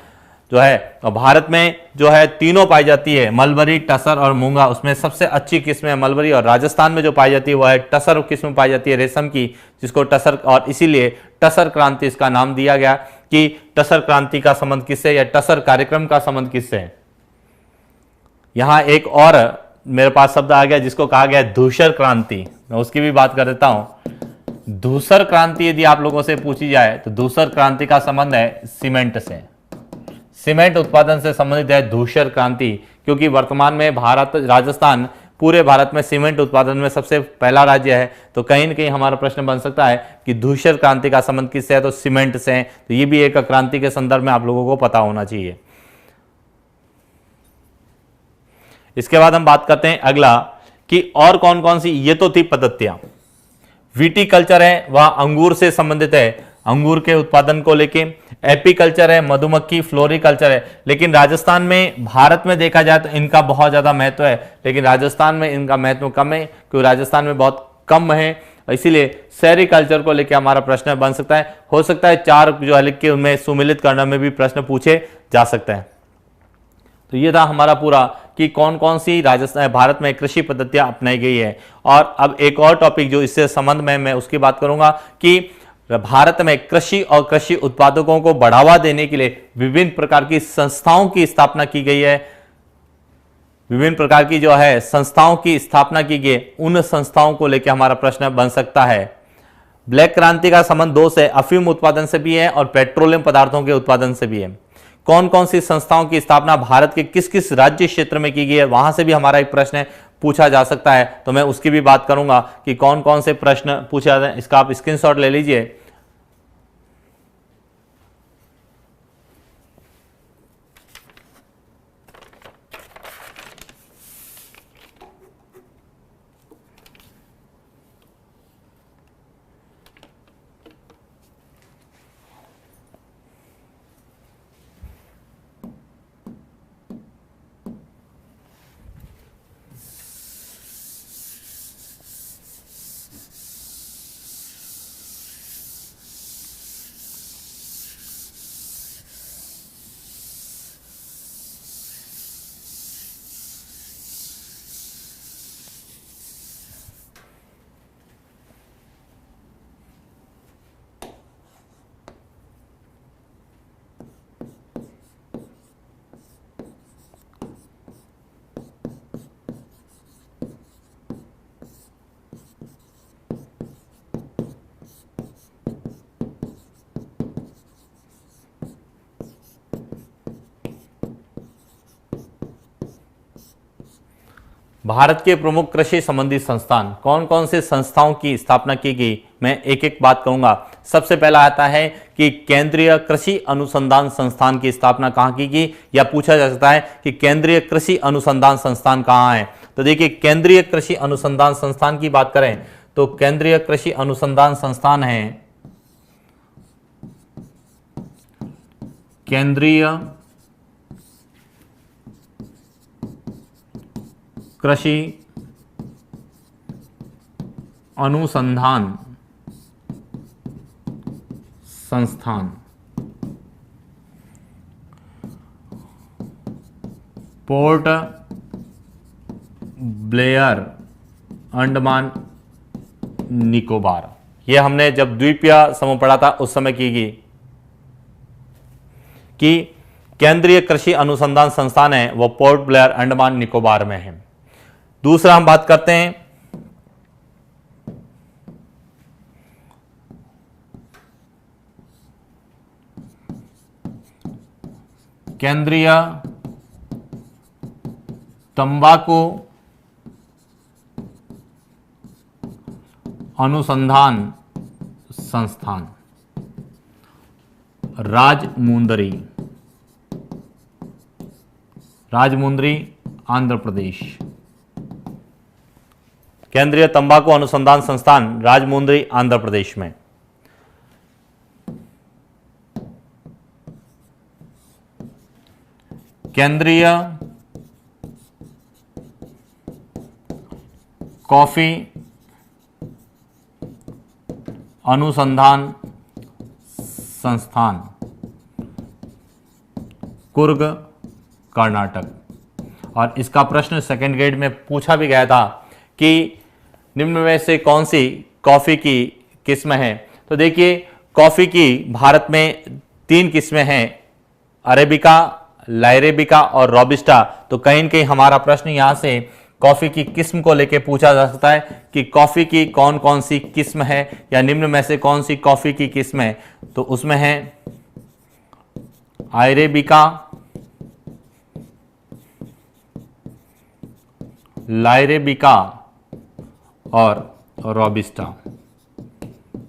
जो है। तो भारत में जो है तीनों पाई जाती है, मलबरी, टसर और मूंगा। उसमें सबसे अच्छी किस्म है मलबरी, और राजस्थान में जो पाई जाती है वह है टसर किस्म पाई जाती है रेशम की, जिसको टसर, और इसीलिए टसर क्रांति इसका नाम दिया गया कि टसर क्रांति का संबंध किससे, या टसर कार्यक्रम का संबंध किससे है। यहां एक और मेरे पास शब्द आ गया जिसको कहा गया धूसर क्रांति, मैं उसकी भी बात कर देता हूं। धूसर क्रांति यदि आप लोगों से पूछी जाए तो धूसर क्रांति का संबंध है सीमेंट से, सीमेंट उत्पादन से संबंधित है धूसर क्रांति, क्योंकि वर्तमान में भारत, राजस्थान पूरे भारत में सीमेंट उत्पादन में सबसे पहला राज्य है। तो कहीं न कहीं हमारा प्रश्न बन सकता है कि धूसर क्रांति का संबंध किससे है, तो सीमेंट से है। तो ये भी एक क्रांति के संदर्भ में आप लोगों को पता होना चाहिए। इसके बाद हम बात करते हैं अगला कि और कौन कौन सी, ये तो थी पद्धतियां। विटीकल्चर है वह अंगूर से संबंधित है, अंगूर के उत्पादन को लेके। एपीकल्चर है मधुमक्खी, फ्लोरिकल्चर है। लेकिन राजस्थान में, भारत में देखा जाए तो इनका बहुत ज्यादा महत्व है, लेकिन राजस्थान में इनका महत्व कम है क्योंकि राजस्थान में बहुत कम है। इसीलिए सेरीकल्चर को लेकर हमारा प्रश्न बन सकता है। हो सकता है 4 जो है लिख के उनमें सुमिलित करने में भी प्रश्न पूछे जा सकते हैं। तो ये था हमारा पूरा कि कौन कौन सी राजस्थान भारत में कृषि पद्धतियां अपनाई गई है। और अब एक और टॉपिक जो इससे संबंध में मैं उसकी बात करूंगा कि भारत में कृषि और कृषि उत्पादकों को बढ़ावा देने के लिए विभिन्न प्रकार की संस्थाओं की स्थापना की गई है। विभिन्न प्रकार की जो है संस्थाओं की स्थापना की गई, उन संस्थाओं को लेकर हमारा प्रश्न बन सकता है। ब्लैक क्रांति का संबंध 2 से अफीम उत्पादन से भी है और पेट्रोलियम पदार्थों के उत्पादन से भी है। कौन कौन सी संस्थाओं की स्थापना भारत के किस किस राज्य क्षेत्र में की गई है, वहां से भी हमारा एक प्रश्न पूछा जा सकता है, तो मैं उसकी भी बात करूंगा कि कौन कौन से प्रश्न पूछे जाते हैं। इसका आप स्क्रीनशॉट ले लीजिए। भारत के प्रमुख कृषि संबंधी संस्थान, कौन कौन से संस्थाओं की स्थापना की गई, मैं एक एक बात कहूंगा। सबसे पहला आता है कि केंद्रीय कृषि अनुसंधान संस्थान की स्थापना कहां की गई, या पूछा जा सकता है कि केंद्रीय कृषि अनुसंधान संस्थान कहां है। तो देखिए, केंद्रीय कृषि अनुसंधान संस्थान की बात करें तो केंद्रीय कृषि अनुसंधान संस्थान है केंद्रीय कृषि अनुसंधान संस्थान, पोर्ट ब्लेयर, अंडमान निकोबार। ये हमने जब द्वीपीय समूह पढ़ा था उस समय की गई कि केंद्रीय कृषि अनुसंधान संस्थान है वो पोर्ट ब्लेयर, अंडमान निकोबार में है। दूसरा हम बात करते हैं केंद्रीय तंबाकू अनुसंधान संस्थान, राजमुंदरी, आंध्र प्रदेश। केंद्रीय तंबाकू अनुसंधान संस्थान राजमुंदरी, आंध्र प्रदेश में। केंद्रीय कॉफी अनुसंधान संस्थान, कुर्ग, कर्नाटक। और इसका प्रश्न सेकंड ग्रेड में पूछा भी गया था कि निम्न में से कौन सी कॉफी की किस्म है। तो देखिए, कॉफी की भारत में 3 किस्में हैं, अरेबिका, लाइरेबिका और रोबिस्टा। तो कहीं न कहीं हमारा प्रश्न यहां से कॉफी की किस्म को लेकर पूछा जा सकता है कि कॉफी की कौन कौन सी किस्म है, या निम्न में से कौन सी कॉफी की किस्म है। तो उसमें है अरेबिका, लाइरेबिका और रोबिस्टा।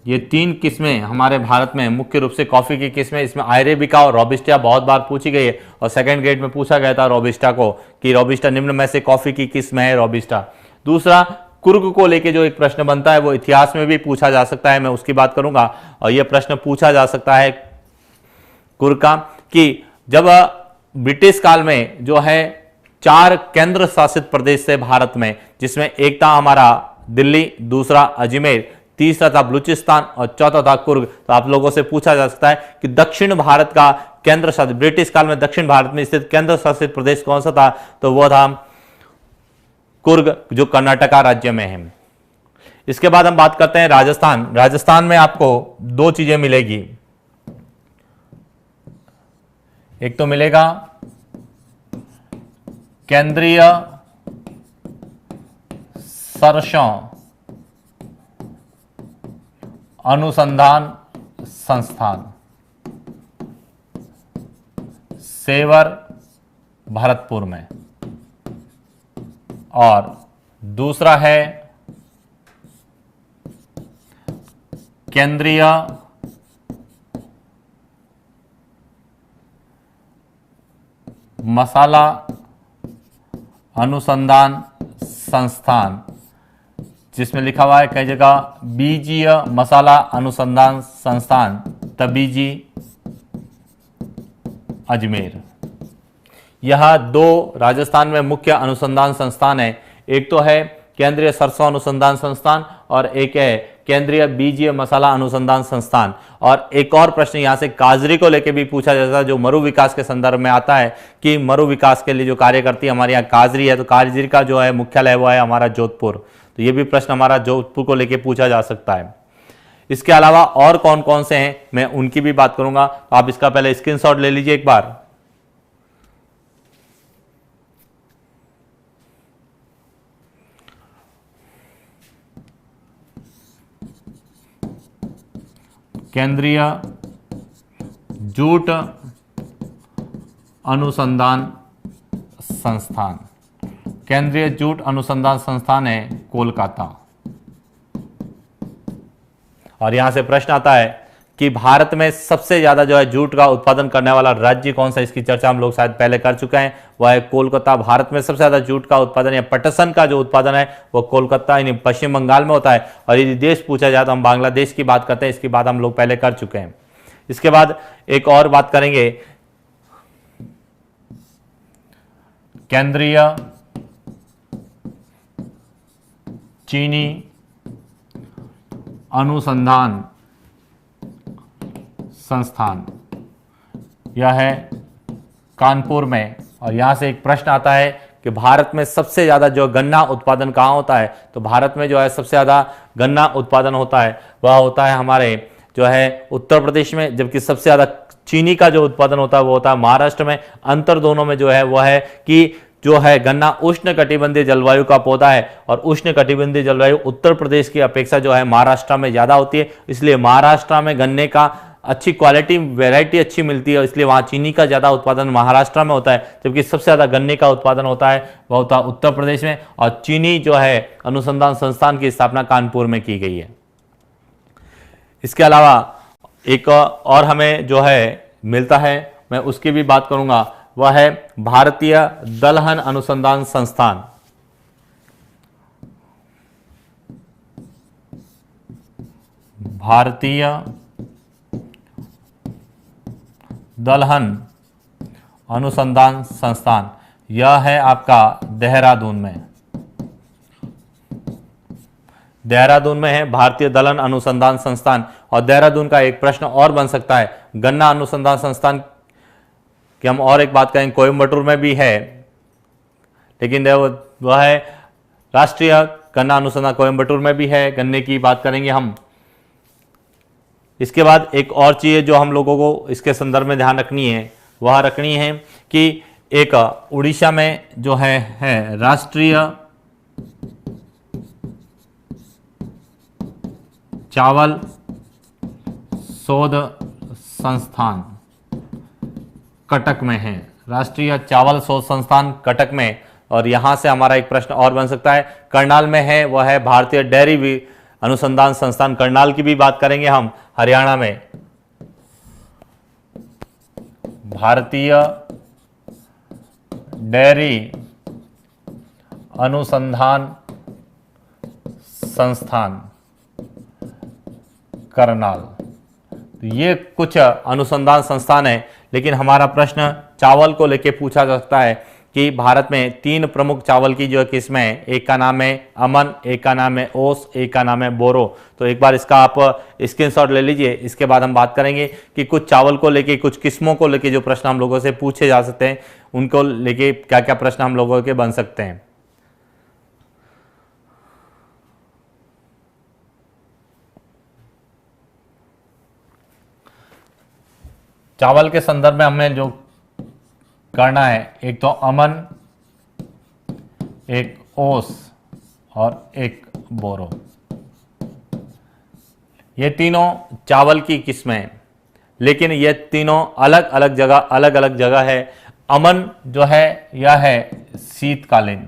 ये 3 किस्में हमारे भारत में मुख्य रूप से कॉफी की किस्में। इसमें अरेबिका और रोबिस्टा बहुत बार पूछी गई है और सेकंड ग्रेड में पूछा गया था रोबिस्टा को कि रोबिस्टा निम्न में से कॉफी की किस्म है रोबिस्टा। दूसरा, कुर्ग को लेके जो एक प्रश्न बनता है वो इतिहास में भी पूछा जा सकता है, मैं उसकी बात करूंगा। और यह प्रश्न पूछा जा सकता है कुर्ग का कि जब ब्रिटिश काल में जो है 4 केंद्र शासित प्रदेश थे भारत में, जिसमें एक था हमारा दिल्ली, दूसरा अजमेर, तीसरा था बलूचिस्तान और चौथा था कुर्ग। तो आप लोगों से पूछा जा सकता है कि दक्षिण भारत का केंद्र शासित, ब्रिटिश काल में दक्षिण भारत में स्थित केंद्र शासित प्रदेश कौन सा था, तो वो था कुर्ग, जो कर्नाटका राज्य में है। इसके बाद हम बात करते हैं राजस्थान। राजस्थान में आपको दो चीजें मिलेगी, एक तो मिलेगा केंद्रीय सरसों अनुसंधान संस्थान, सेवर भरतपुर में, और दूसरा है केंद्रीय मसाला अनुसंधान संस्थान, जिसमें लिखा हुआ है कई जगह बीजीय मसाला अनुसंधान संस्थान तबीजी अजमेर। यह दो राजस्थान में मुख्य अनुसंधान संस्थान है, एक तो है केंद्रीय सरसों अनुसंधान संस्थान और एक है केंद्रीय बीजीय मसाला अनुसंधान संस्थान। और एक और प्रश्न यहां से काजरी को लेकर भी पूछा जाता है, जो मरु विकास के संदर्भ में आता है कि मरु विकास के लिए जो कार्य करती है हमारे यहाँ काजरी है, तो काजरी का जो है मुख्यालय वो है हमारा जोधपुर। तो ये भी प्रश्न हमारा जोधपुर को लेकर पूछा जा सकता है। इसके अलावा और कौन कौन से हैं मैं उनकी भी बात करूंगा, तो आप इसका पहले स्क्रीनशॉट ले लीजिए एक बार। केंद्रीय जूट अनुसंधान संस्थान, केंद्रीय जूट अनुसंधान संस्थान है कोलकाता। और यहां से प्रश्न आता है कि भारत में सबसे ज्यादा जो है जूट का उत्पादन करने वाला राज्य कौन सा, इसकी चर्चा हम लोग शायद पहले कर चुके हैं, वह है कोलकाता। भारत में सबसे ज्यादा जूट का उत्पादन या पटसन का जो उत्पादन है वो कोलकाता यानी पश्चिम बंगाल में होता है। और यदि देश पूछा जाए तो हम बांग्लादेश की बात करते हैं, इसकी बात हम लोग पहले कर चुके हैं। इसके बाद एक और बात करेंगे, केंद्रीय चीनी अनुसंधान संस्थान, यह है कानपुर में। और यहां से एक प्रश्न आता है कि भारत में सबसे ज्यादा जो गन्ना उत्पादन कहां होता है, तो भारत में जो है सबसे ज्यादा गन्ना उत्पादन होता है वह होता है हमारे जो है उत्तर प्रदेश में, जबकि सबसे ज्यादा चीनी का जो उत्पादन होता है वो होता है महाराष्ट्र में। अंतर दोनों में जो है वह है कि जो है गन्ना उष्ण कटिबंधीय जलवायु का पौधा है, और उष्ण कटिबंधीय जलवायु उत्तर प्रदेश की अपेक्षा जो है महाराष्ट्र में ज्यादा होती है, इसलिए महाराष्ट्र में गन्ने का अच्छी क्वालिटी वैरायटी अच्छी मिलती है, इसलिए वहाँ चीनी का ज़्यादा उत्पादन महाराष्ट्र में होता है, जबकि सबसे ज़्यादा गन्ने का उत्पादन होता है वह होता है उत्तर प्रदेश में। और चीनी जो है अनुसंधान संस्थान की स्थापना कानपुर में की गई है। इसके अलावा एक और हमें जो है मिलता है, मैं उसकी भी बात करूँगा, वह है भारतीय दलहन अनुसंधान संस्थान। भारतीय दलहन अनुसंधान संस्थान, यह है आपका देहरादून में। देहरादून में है भारतीय दलहन अनुसंधान संस्थान। और देहरादून का एक प्रश्न और बन सकता है, गन्ना अनुसंधान संस्थान की हम और एक बात करें, कोयम्बटूर में भी है, लेकिन वह है राष्ट्रीय गन्ना अनुसंधान, कोयम्बटूर में भी है, गन्ने की बात करेंगे हम। इसके बाद एक और चीज़ जो हम लोगों को इसके संदर्भ में ध्यान रखनी है, वह रखनी है कि एक उड़ीसा में जो है राष्ट्रीय चावल शोध संस्थान कटक में है, राष्ट्रीय चावल शोध संस्थान कटक में। और यहां से हमारा एक प्रश्न और बन सकता है, करनाल में है, वह है भारतीय डेयरी अनुसंधान संस्थान, करनाल की भी बात करेंगे हम, हरियाणा में। भारतीय डेयरी अनुसंधान संस्थान करनाल। तो ये कुछ अनुसंधान संस्थान है, लेकिन हमारा प्रश्न चावल को लेके पूछा जा सकता है कि भारत में 3 प्रमुख चावल की जो किस्में हैं, एक का नाम है अमन, एक का नाम है ओस, एक का नाम है बोरो। तो एक बार इसका आप स्क्रीनशॉट ले लीजिए। इसके बाद हम बात करेंगे कि कुछ चावल को लेके, कुछ किस्मों को लेके जो प्रश्न हम लोगों से पूछे जा सकते हैं, उनको लेके क्या क्या प्रश्न हम लोगों के बन सकते हैं। चावल के संदर्भ में हमें जो करना है, एक तो अमन, एक ओस और एक बोरो। ये तीनों चावल की किस्में हैं, लेकिन ये तीनों अलग अलग जगह है। अमन जो है यह है शीतकालीन,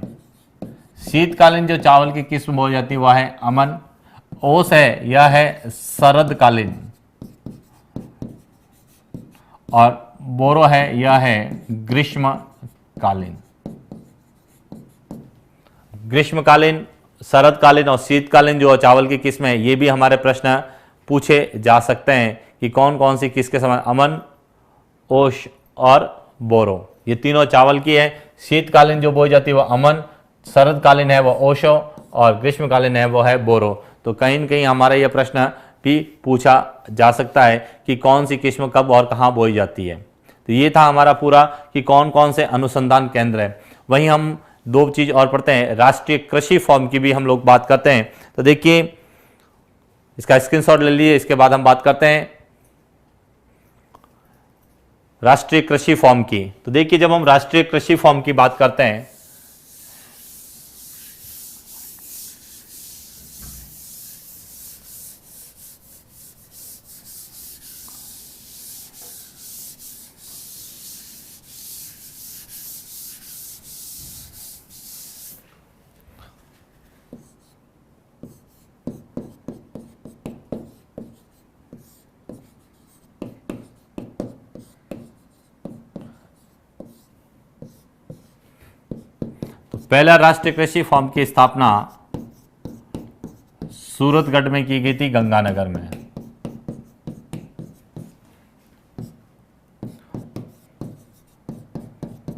शीतकालीन जो चावल की किस्म हो जाती है वह है अमन। ओस है यह है शरदकालीन, और बोरो है यह है ग्रीष्मकालीन। ग्रीष्मकालीन, शरदकालीन और शीतकालीन जो चावल की किस्में हैं, ये भी हमारे प्रश्न पूछे जा सकते हैं कि कौन कौन सी किसके समान, अमन, ओश और बोरो, ये तीनों चावल की है। शीतकालीन जो बोई जाती है वह अमन, शरदकालीन है वह ओशो, और ग्रीष्मकालीन है वो है बोरो। तो कहीं न कहीं हमारा यह प्रश्न भी पूछा जा सकता है कि कौन सी किस्म कब और कहाँ बोई जाती है। तो ये था हमारा पूरा कि कौन कौन से अनुसंधान केंद्र है। वहीं हम दो चीज और पढ़ते हैं, राष्ट्रीय कृषि फॉर्म की भी हम लोग बात करते हैं। तो देखिए इसका स्क्रीनशॉट ले लीजिए। इसके बाद हम बात करते हैं राष्ट्रीय कृषि फॉर्म की। तो देखिए जब हम राष्ट्रीय कृषि फॉर्म की बात करते हैं, पहला राष्ट्रीय कृषि फॉर्म की स्थापना सूरतगढ़ में की गई थी, गंगानगर में।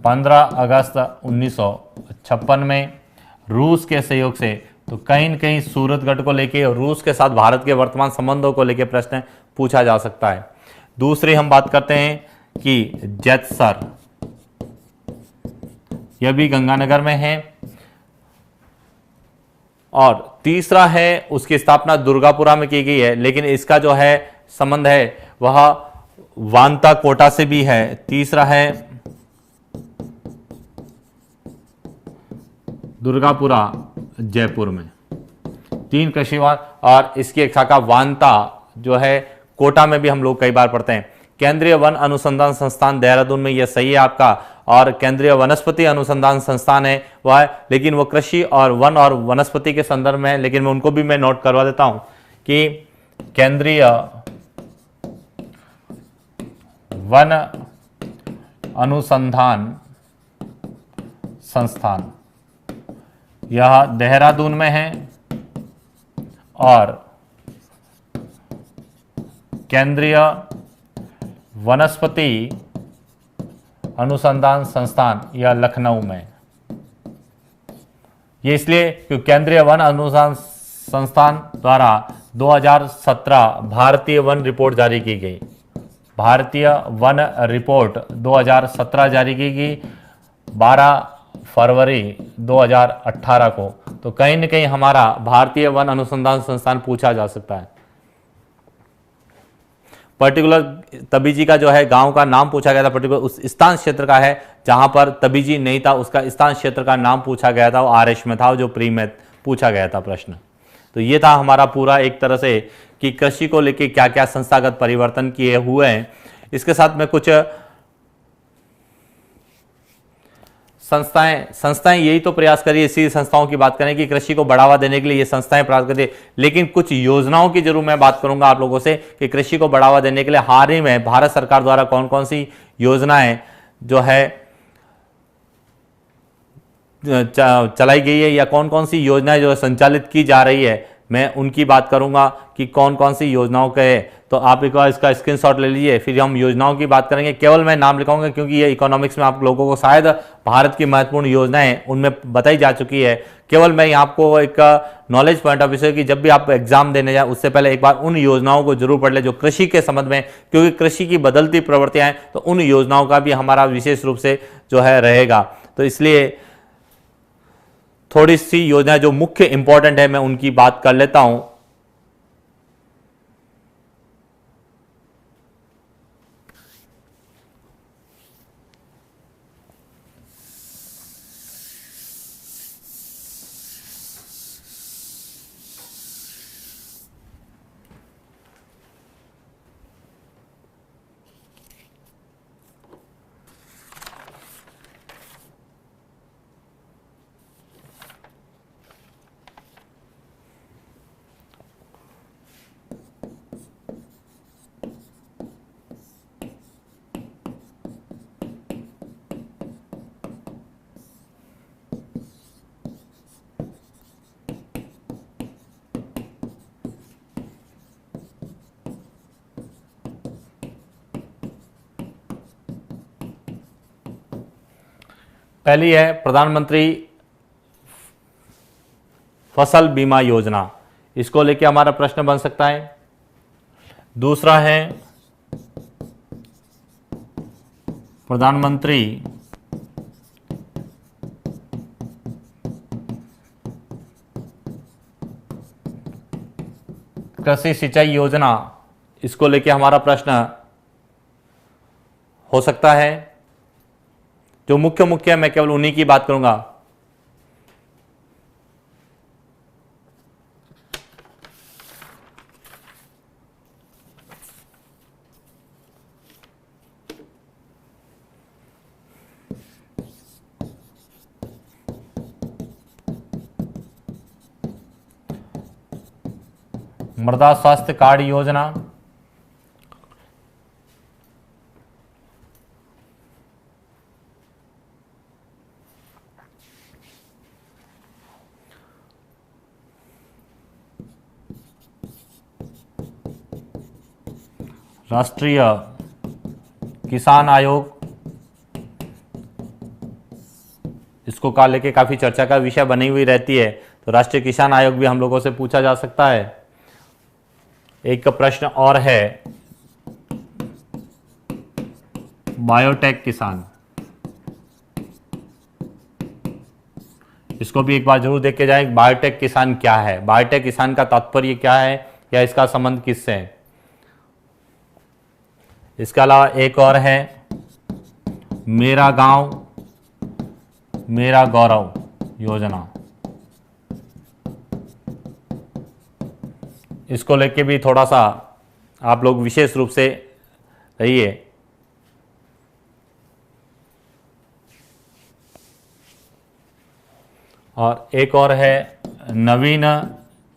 पंद्रह अगस्त 1956 में रूस के सहयोग से। तो कहीं न कहीं सूरतगढ़ को लेके और रूस के साथ भारत के वर्तमान संबंधों को लेके प्रश्न पूछा जा सकता है। दूसरी हम बात करते हैं कि जैतसर, यह भी गंगानगर में है। और तीसरा है, उसकी स्थापना दुर्गापुरा में की गई है, लेकिन इसका जो है संबंध है वह वांता कोटा से भी है। तीसरा है दुर्गापुरा जयपुर में। 3 कृषि वन, और इसकी एक शाखा वांता जो है कोटा में भी हम लोग कई बार पढ़ते हैं। केंद्रीय वन अनुसंधान संस्थान देहरादून में, यह सही है आपका। और केंद्रीय वनस्पति अनुसंधान संस्थान है वह है, लेकिन वो कृषि और वन और वनस्पति के संदर्भ में है, लेकिन मैं उनको भी मैं नोट करवा देता हूं कि केंद्रीय वन अनुसंधान संस्थान यह देहरादून में है, और केंद्रीय वनस्पति अनुसंधान संस्थान यह लखनऊ में। ये इसलिए क्योंकि केंद्रीय वन अनुसंधान संस्थान द्वारा 2017 भारतीय वन रिपोर्ट जारी की गई। भारतीय वन रिपोर्ट 2017 जारी की गई 12 फरवरी 2018 को। तो कहीं न कहीं हमारा भारतीय वन अनुसंधान संस्थान पूछा जा सकता है। पर्टिकुलर तबीजी का जो है गांव का नाम पूछा गया था, पर्टिकुलर उस स्थान क्षेत्र का है जहां पर तबीजी नहीं था, उसका स्थान क्षेत्र का नाम पूछा गया था, वो आरएस में था, जो प्री में पूछा गया था प्रश्न। तो ये था हमारा पूरा एक तरह से कि कृषि को लेके क्या क्या संस्थागत परिवर्तन किए हुए हैं। इसके साथ में कुछ संस्थाएं यही तो प्रयास करिए, इसी संस्थाओं की बात करें कि कृषि को बढ़ावा देने के लिए ये संस्थाएं प्रयास करती है। लेकिन कुछ योजनाओं की जरूर मैं बात करूंगा आप लोगों से कि कृषि को बढ़ावा देने के लिए हाल ही में भारत सरकार द्वारा कौन कौन सी योजनाएं जो है चलाई गई है, या कौन कौन सी योजनाएं जो संचालित की जा रही है मैं उनकी बात करूंगा कि कौन कौन सी योजनाओं के है। तो आप एक बार इसका स्क्रीनशॉट ले लीजिए, फिर हम योजनाओं की बात करेंगे। केवल मैं नाम लिखाऊंगा क्योंकि ये इकोनॉमिक्स में आप लोगों को शायद भारत की महत्वपूर्ण योजनाएं उनमें बताई जा चुकी है। केवल मैं आपको एक नॉलेज पॉइंट ऑफ व्यू से कि जब भी आप एग्जाम देने जाए उससे पहले एक बार उन योजनाओं को जरूर पढ़ ले जो कृषि के संबंध में, क्योंकि कृषि की बदलती प्रवृत्तियां हैं, तो उन योजनाओं का भी हमारा विशेष रूप से जो है रहेगा। तो इसलिए थोड़ी सी योजना जो मुख्य इंपॉर्टेंट है मैं उनकी बात कर लेता हूं। पहली है प्रधानमंत्री फसल बीमा योजना, इसको लेके हमारा प्रश्न बन सकता है। दूसरा है प्रधानमंत्री कृषि सिंचाई योजना, इसको लेके हमारा प्रश्न हो सकता है। जो मुख्य मुख्य मैं केवल उन्हीं की बात करूंगा। मृदा स्वास्थ्य कार्ड योजना, राष्ट्रीय किसान आयोग, इसको का लेके काफी चर्चा का विषय बनी हुई रहती है, तो राष्ट्रीय किसान आयोग भी हम लोगों से पूछा जा सकता है। एक प्रश्न और है बायोटेक किसान, इसको भी एक बार जरूर देख के जाए। बायोटेक किसान क्या है, बायोटेक किसान का तात्पर्य क्या है या इसका संबंध किससे है। इसके अलावा एक और है मेरा गांव मेरा गौरव योजना, इसको लेके भी थोड़ा सा आप लोग विशेष रूप से रहिए। और एक और है नवीन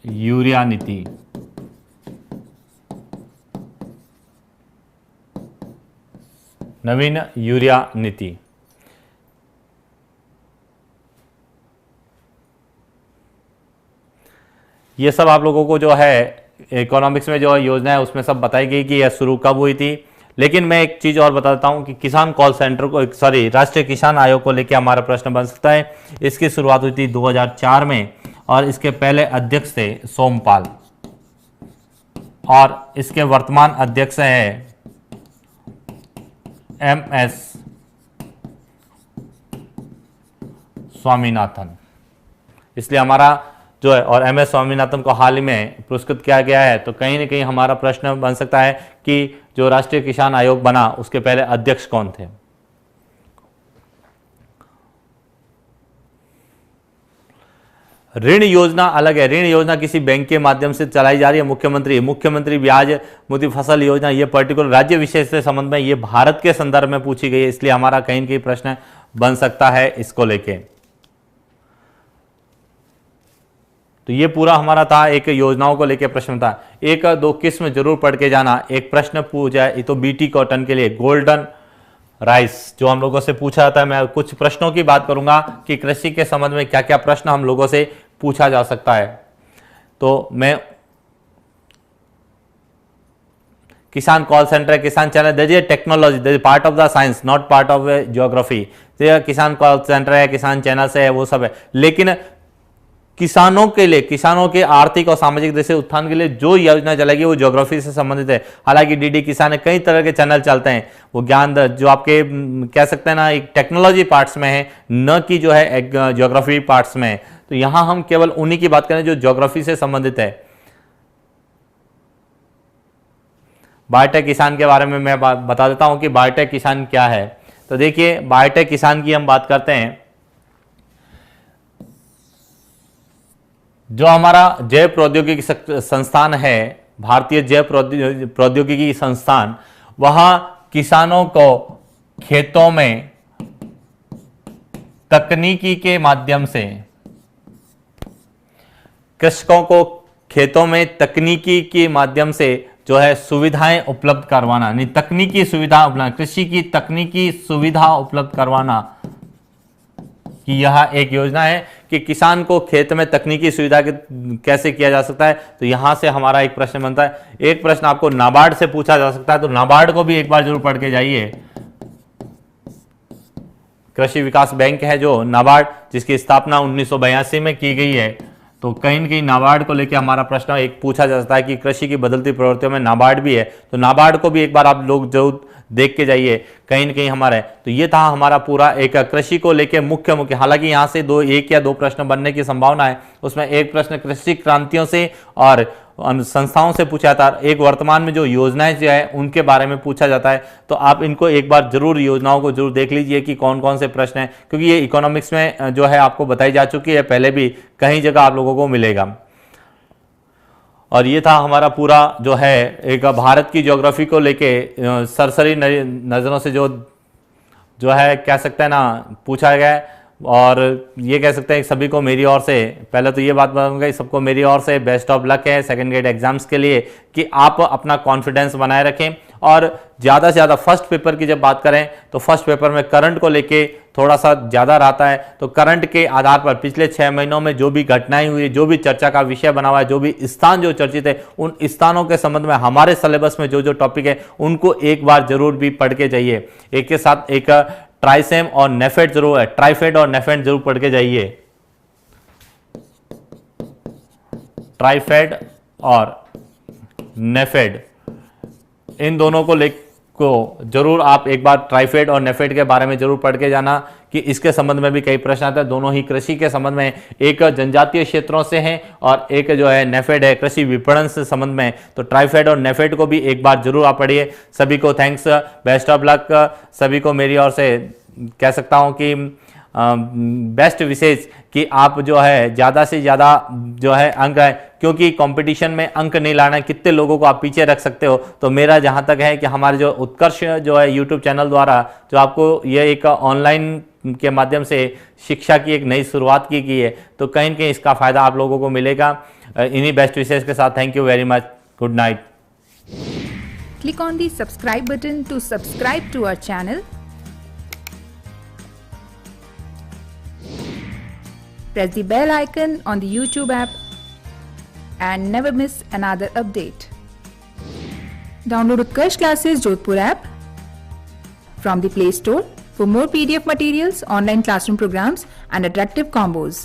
यूरिया नीति, नवीन यूरिया नीति। ये सब आप लोगों को जो है इकोनॉमिक्स में जो योजना है उसमें सब बताई गई कि यह शुरू कब हुई थी। लेकिन मैं एक चीज और बताता हूं कि किसान कॉल सेंटर को, सॉरी, राष्ट्रीय किसान आयोग को लेकर हमारा प्रश्न बन सकता है। इसकी शुरुआत हुई थी 2004 में और इसके पहले अध्यक्ष थे सोमपाल और इसके वर्तमान अध्यक्ष है MS स्वामीनाथन। इसलिए हमारा जो है, और MS स्वामीनाथन को हाल ही में पुरस्कृत किया गया है, तो कहीं ना कहीं हमारा प्रश्न बन सकता है कि जो राष्ट्रीय किसान आयोग बना उसके पहले अध्यक्ष कौन थे। ऋण योजना अलग है, ऋण योजना किसी बैंक के माध्यम से चलाई जा रही है। मुख्यमंत्री ब्याज मुक्ति फसल योजना, ये पर्टिकुलर राज्य विशेष से संबंध में, ये भारत के संदर्भ में पूछी गई है, इसलिए हमारा कहीं न कहीं प्रश्न बन सकता है इसको लेके। तो ये पूरा हमारा था, एक योजनाओं को लेके प्रश्न था। एक दो किस्म जरूर पढ़ के जाना। एक प्रश्न पूछा है, ये तो BT कॉटन के लिए गोल्डन राइस जो हम लोगों से पूछा जाता है। मैं कुछ प्रश्नों की बात करूंगा कि कृषि के संबंध में क्या क्या प्रश्न हम लोगों से पूछा जा सकता है। तो मैं किसान कॉल सेंटर है, किसान channel, that is technology, that is part of the science, not part of geography. किसान कॉल सेंटर है, किसान चैनल से है, वो सब है, लेकिन किसानों के लिए, किसानों के आर्थिक और सामाजिक दृष्टि उत्थान के लिए जो योजना चलेगी वो ज्योग्राफी से संबंधित है। हालांकि डीडी किसान है, कई तरह के चैनल चलते हैं, वो ज्ञान जो आपके कह सकते हैं ना, एक टेक्नोलॉजी पार्ट्स में है, न कि जो है ज्योग्राफी पार्ट्स में है। तो यहां हम केवल उन्हीं की बात करें जो ज्योग्राफी से संबंधित है। बायोटेक किसान के बारे में मैं बता देता हूं कि बायोटेक किसान क्या है। तो देखिए, बायोटेक किसान की हम बात करते हैं, जो हमारा जैव प्रौद्योगिकी संस्थान है, भारतीय जैव प्रौद्योगिकी संस्थान, वह किसानों को खेतों में तकनीकी के माध्यम से, कृषकों को खेतों में तकनीकी के माध्यम से जो है सुविधाएं उपलब्ध करवाना, नहीं तकनीकी सुविधा उपलब्ध, कृषि की तकनीकी सुविधा उपलब्ध करवाना, कि यह एक योजना है कि किसान को खेत में तकनीकी सुविधा कैसे किया जा सकता है। तो यहां से हमारा एक प्रश्न बनता है, एक प्रश्न आपको नाबार्ड से पूछा जा सकता है, तो नाबार्ड को भी एक बार जरूर पढ़ के जाइए। कृषि विकास बैंक है जो नाबार्ड, जिसकी स्थापना 1982 में की गई है। तो कहीं न कहीं नाबार्ड को लेकर हमारा प्रश्न एक पूछा जा सकता है कि कृषि की बदलती प्रवृत्तियों में नाबार्ड भी है, तो नाबार्ड को भी एक बार आप लोग जरूर देख के जाइए, कहीं न कहीं हमारे। तो ये था हमारा पूरा एक कृषि को लेके मुख्य, हालांकि यहाँ से एक या दो प्रश्न बनने की संभावना है। उसमें एक प्रश्न कृषि क्रांतियों से और संस्थाओं से पूछा जाता है, एक वर्तमान में जो योजनाएं जो है उनके बारे में पूछा जाता है। तो आप इनको एक बार जरूर, योजनाओं को जरूर देख लीजिए कि कौन कौन से प्रश्न हैं, क्योंकि ये इकोनॉमिक्स में जो है आपको बताई जा चुकी है, पहले भी कहीं जगह आप लोगों को मिलेगा। और ये था हमारा पूरा जो है एक भारत की ज्योग्राफी को लेके सरसरी नज़रों से जो है कह सकते हैं ना पूछा गया है। और ये कह सकते हैं सभी को मेरी ओर से, पहले तो ये बात बताऊंगा, सबको मेरी ओर से बेस्ट ऑफ लक है सेकंड ग्रेड एग्जाम्स के लिए, कि आप अपना कॉन्फिडेंस बनाए रखें। और ज़्यादा से ज़्यादा फर्स्ट पेपर की जब बात करें तो फर्स्ट पेपर में करंट को लेके थोड़ा सा ज़्यादा रहता है, तो करंट के आधार पर पिछले 6 महीनों में जो भी घटनाएं हुई, जो भी चर्चा का विषय बना हुआ है, जो भी स्थान जो चर्चित है, उन स्थानों के संबंध में हमारे सिलेबस में जो जो टॉपिक है उनको एक बार जरूर भी पढ़ के जाइए। एक के साथ एक ट्राइसेम और नेफेड जरूर है, ट्राइफेड और नेफेड जरूर पढ़ के जाइए। ट्राइफेड और नेफेड, इन दोनों को जरूर आप एक बार ट्राइफेड और नेफेड के बारे में जरूर पढ़ के जाना, कि इसके संबंध में भी कई प्रश्न आते हैं। दोनों ही कृषि के संबंध में, एक जनजातीय क्षेत्रों से है और एक जो है नेफेड है कृषि विपणन से संबंध में। तो ट्राइफेड और नेफेड को भी एक बार जरूर आप पढ़िए। सभी को थैंक्स, बेस्ट ऑफ लक। सभी को मेरी ओर से कह सकता हूं कि बेस्ट विशेष कि आप जो है ज़्यादा से ज़्यादा जो है अंक है, क्योंकि कंपटीशन में अंक नहीं लाना है, कितने लोगों को आप पीछे रख सकते हो। तो मेरा जहां तक है कि हमारे जो उत्कर्ष जो है यूट्यूब चैनल द्वारा जो आपको ये एक ऑनलाइन के माध्यम से शिक्षा की एक नई शुरुआत की गई है, तो कहीं न कहीं इसका फ़ायदा आप लोगों को मिलेगा। इन्हीं बेस्ट विशेष के साथ thank you very much, good night. Click on the subscribe button to subscribe to our channel. Press the bell icon on the YouTube app and never miss another update. Download Utkarsh Classes Jodhpur app from the Play Store for more PDF materials, online classroom programs and attractive combos.